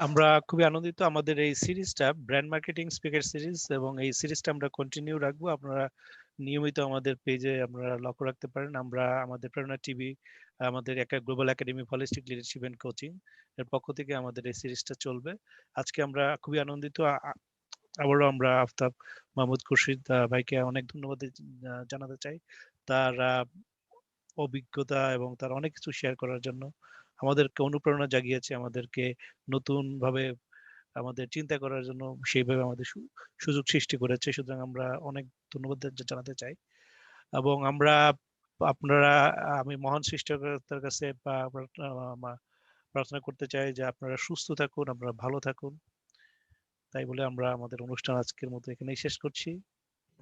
আমরা খুবই আনন্দিত আমাদের এই সিরিজটা ব্র্যান্ড মার্কেটিং স্পিকার সিরিজ, এবং এই সিরিজটা আমরা কন্টিনিউ রাখবো। আপনারা নিয়মিত আমাদের পেজে আপনারা লক্ষ্য রাখতে পারেন। আমরা আমাদের প্রেরণা টিভি, আমাদের একটা global academy holistic leadership and coaching এর পক্ষ থেকে আমাদের এই সিরিজটা চলবে। আজকে আমরা খুবই আনন্দিত। আবারও আমরা আফতাব মাহমুদ খুরশিদ ভাইকে অনেক ধন্যবাদ জানাতে চাই তার অভিজ্ঞতা এবং তার অনেক কিছু শেয়ার করার জন্য। আমাদেরকে অনুপ্রেরণা জাগিয়েছে, আমাদেরকে নতুন ভাবে আমাদের চিন্তা করার জন্য সেইভাবে আমাদের সুযোগ সৃষ্টি করেছে। সুতরাং আমরা অনেক ধন্যবাদ জানাতে চাই। এবং আমরা আপনারা আমি মহান সৃষ্টিকর্তার কাছে প্রার্থনা করতে চাই যে আপনারা সুস্থ থাকুন, আপনারা ভালো থাকুন। তাই বলে আমরা আমাদের অনুষ্ঠান আজকের মতো এখানেই শেষ করছি।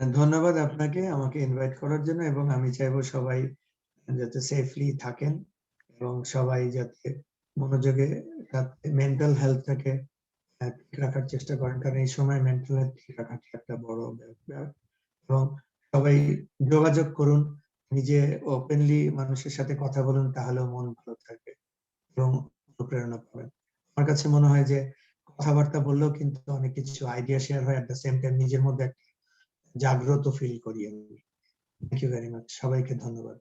ধন্যবাদ আপনাকে আমাকে ইনভাইট করার জন্য, এবং আমি চাইবো সবাই যাতে সেফলি থাকেন এবং সবাই যাতে মনোযোগে মেন্টাল হেলথটাকে ঠিক রাখার চেষ্টা করেন, কারণ এই সময় মেন্টাল হেলথ ঠিক রাখাটা একটা বড় ব্যাপার। এবং সবাই যোগাযোগ করুন, নিজে ওপেনলি মানুষের সাথে কথা বলুন, তাহলেও মন ভালো থাকবে এবং অনুপ্রেরণা পাবেন। আমার কাছে মনে হয় যে কথাবার্তা বললেও কিন্তু অনেক কিছু আইডিয়া শেয়ার হয়, এট দ্য সেম টাইম নিজের মধ্যে একটা জাগ্রত ফিল করি আমি। থ্যাংক ইউ ভেরি মাচ, সবাইকে ধন্যবাদ।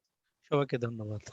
সবাইকে ধন্যবাদ।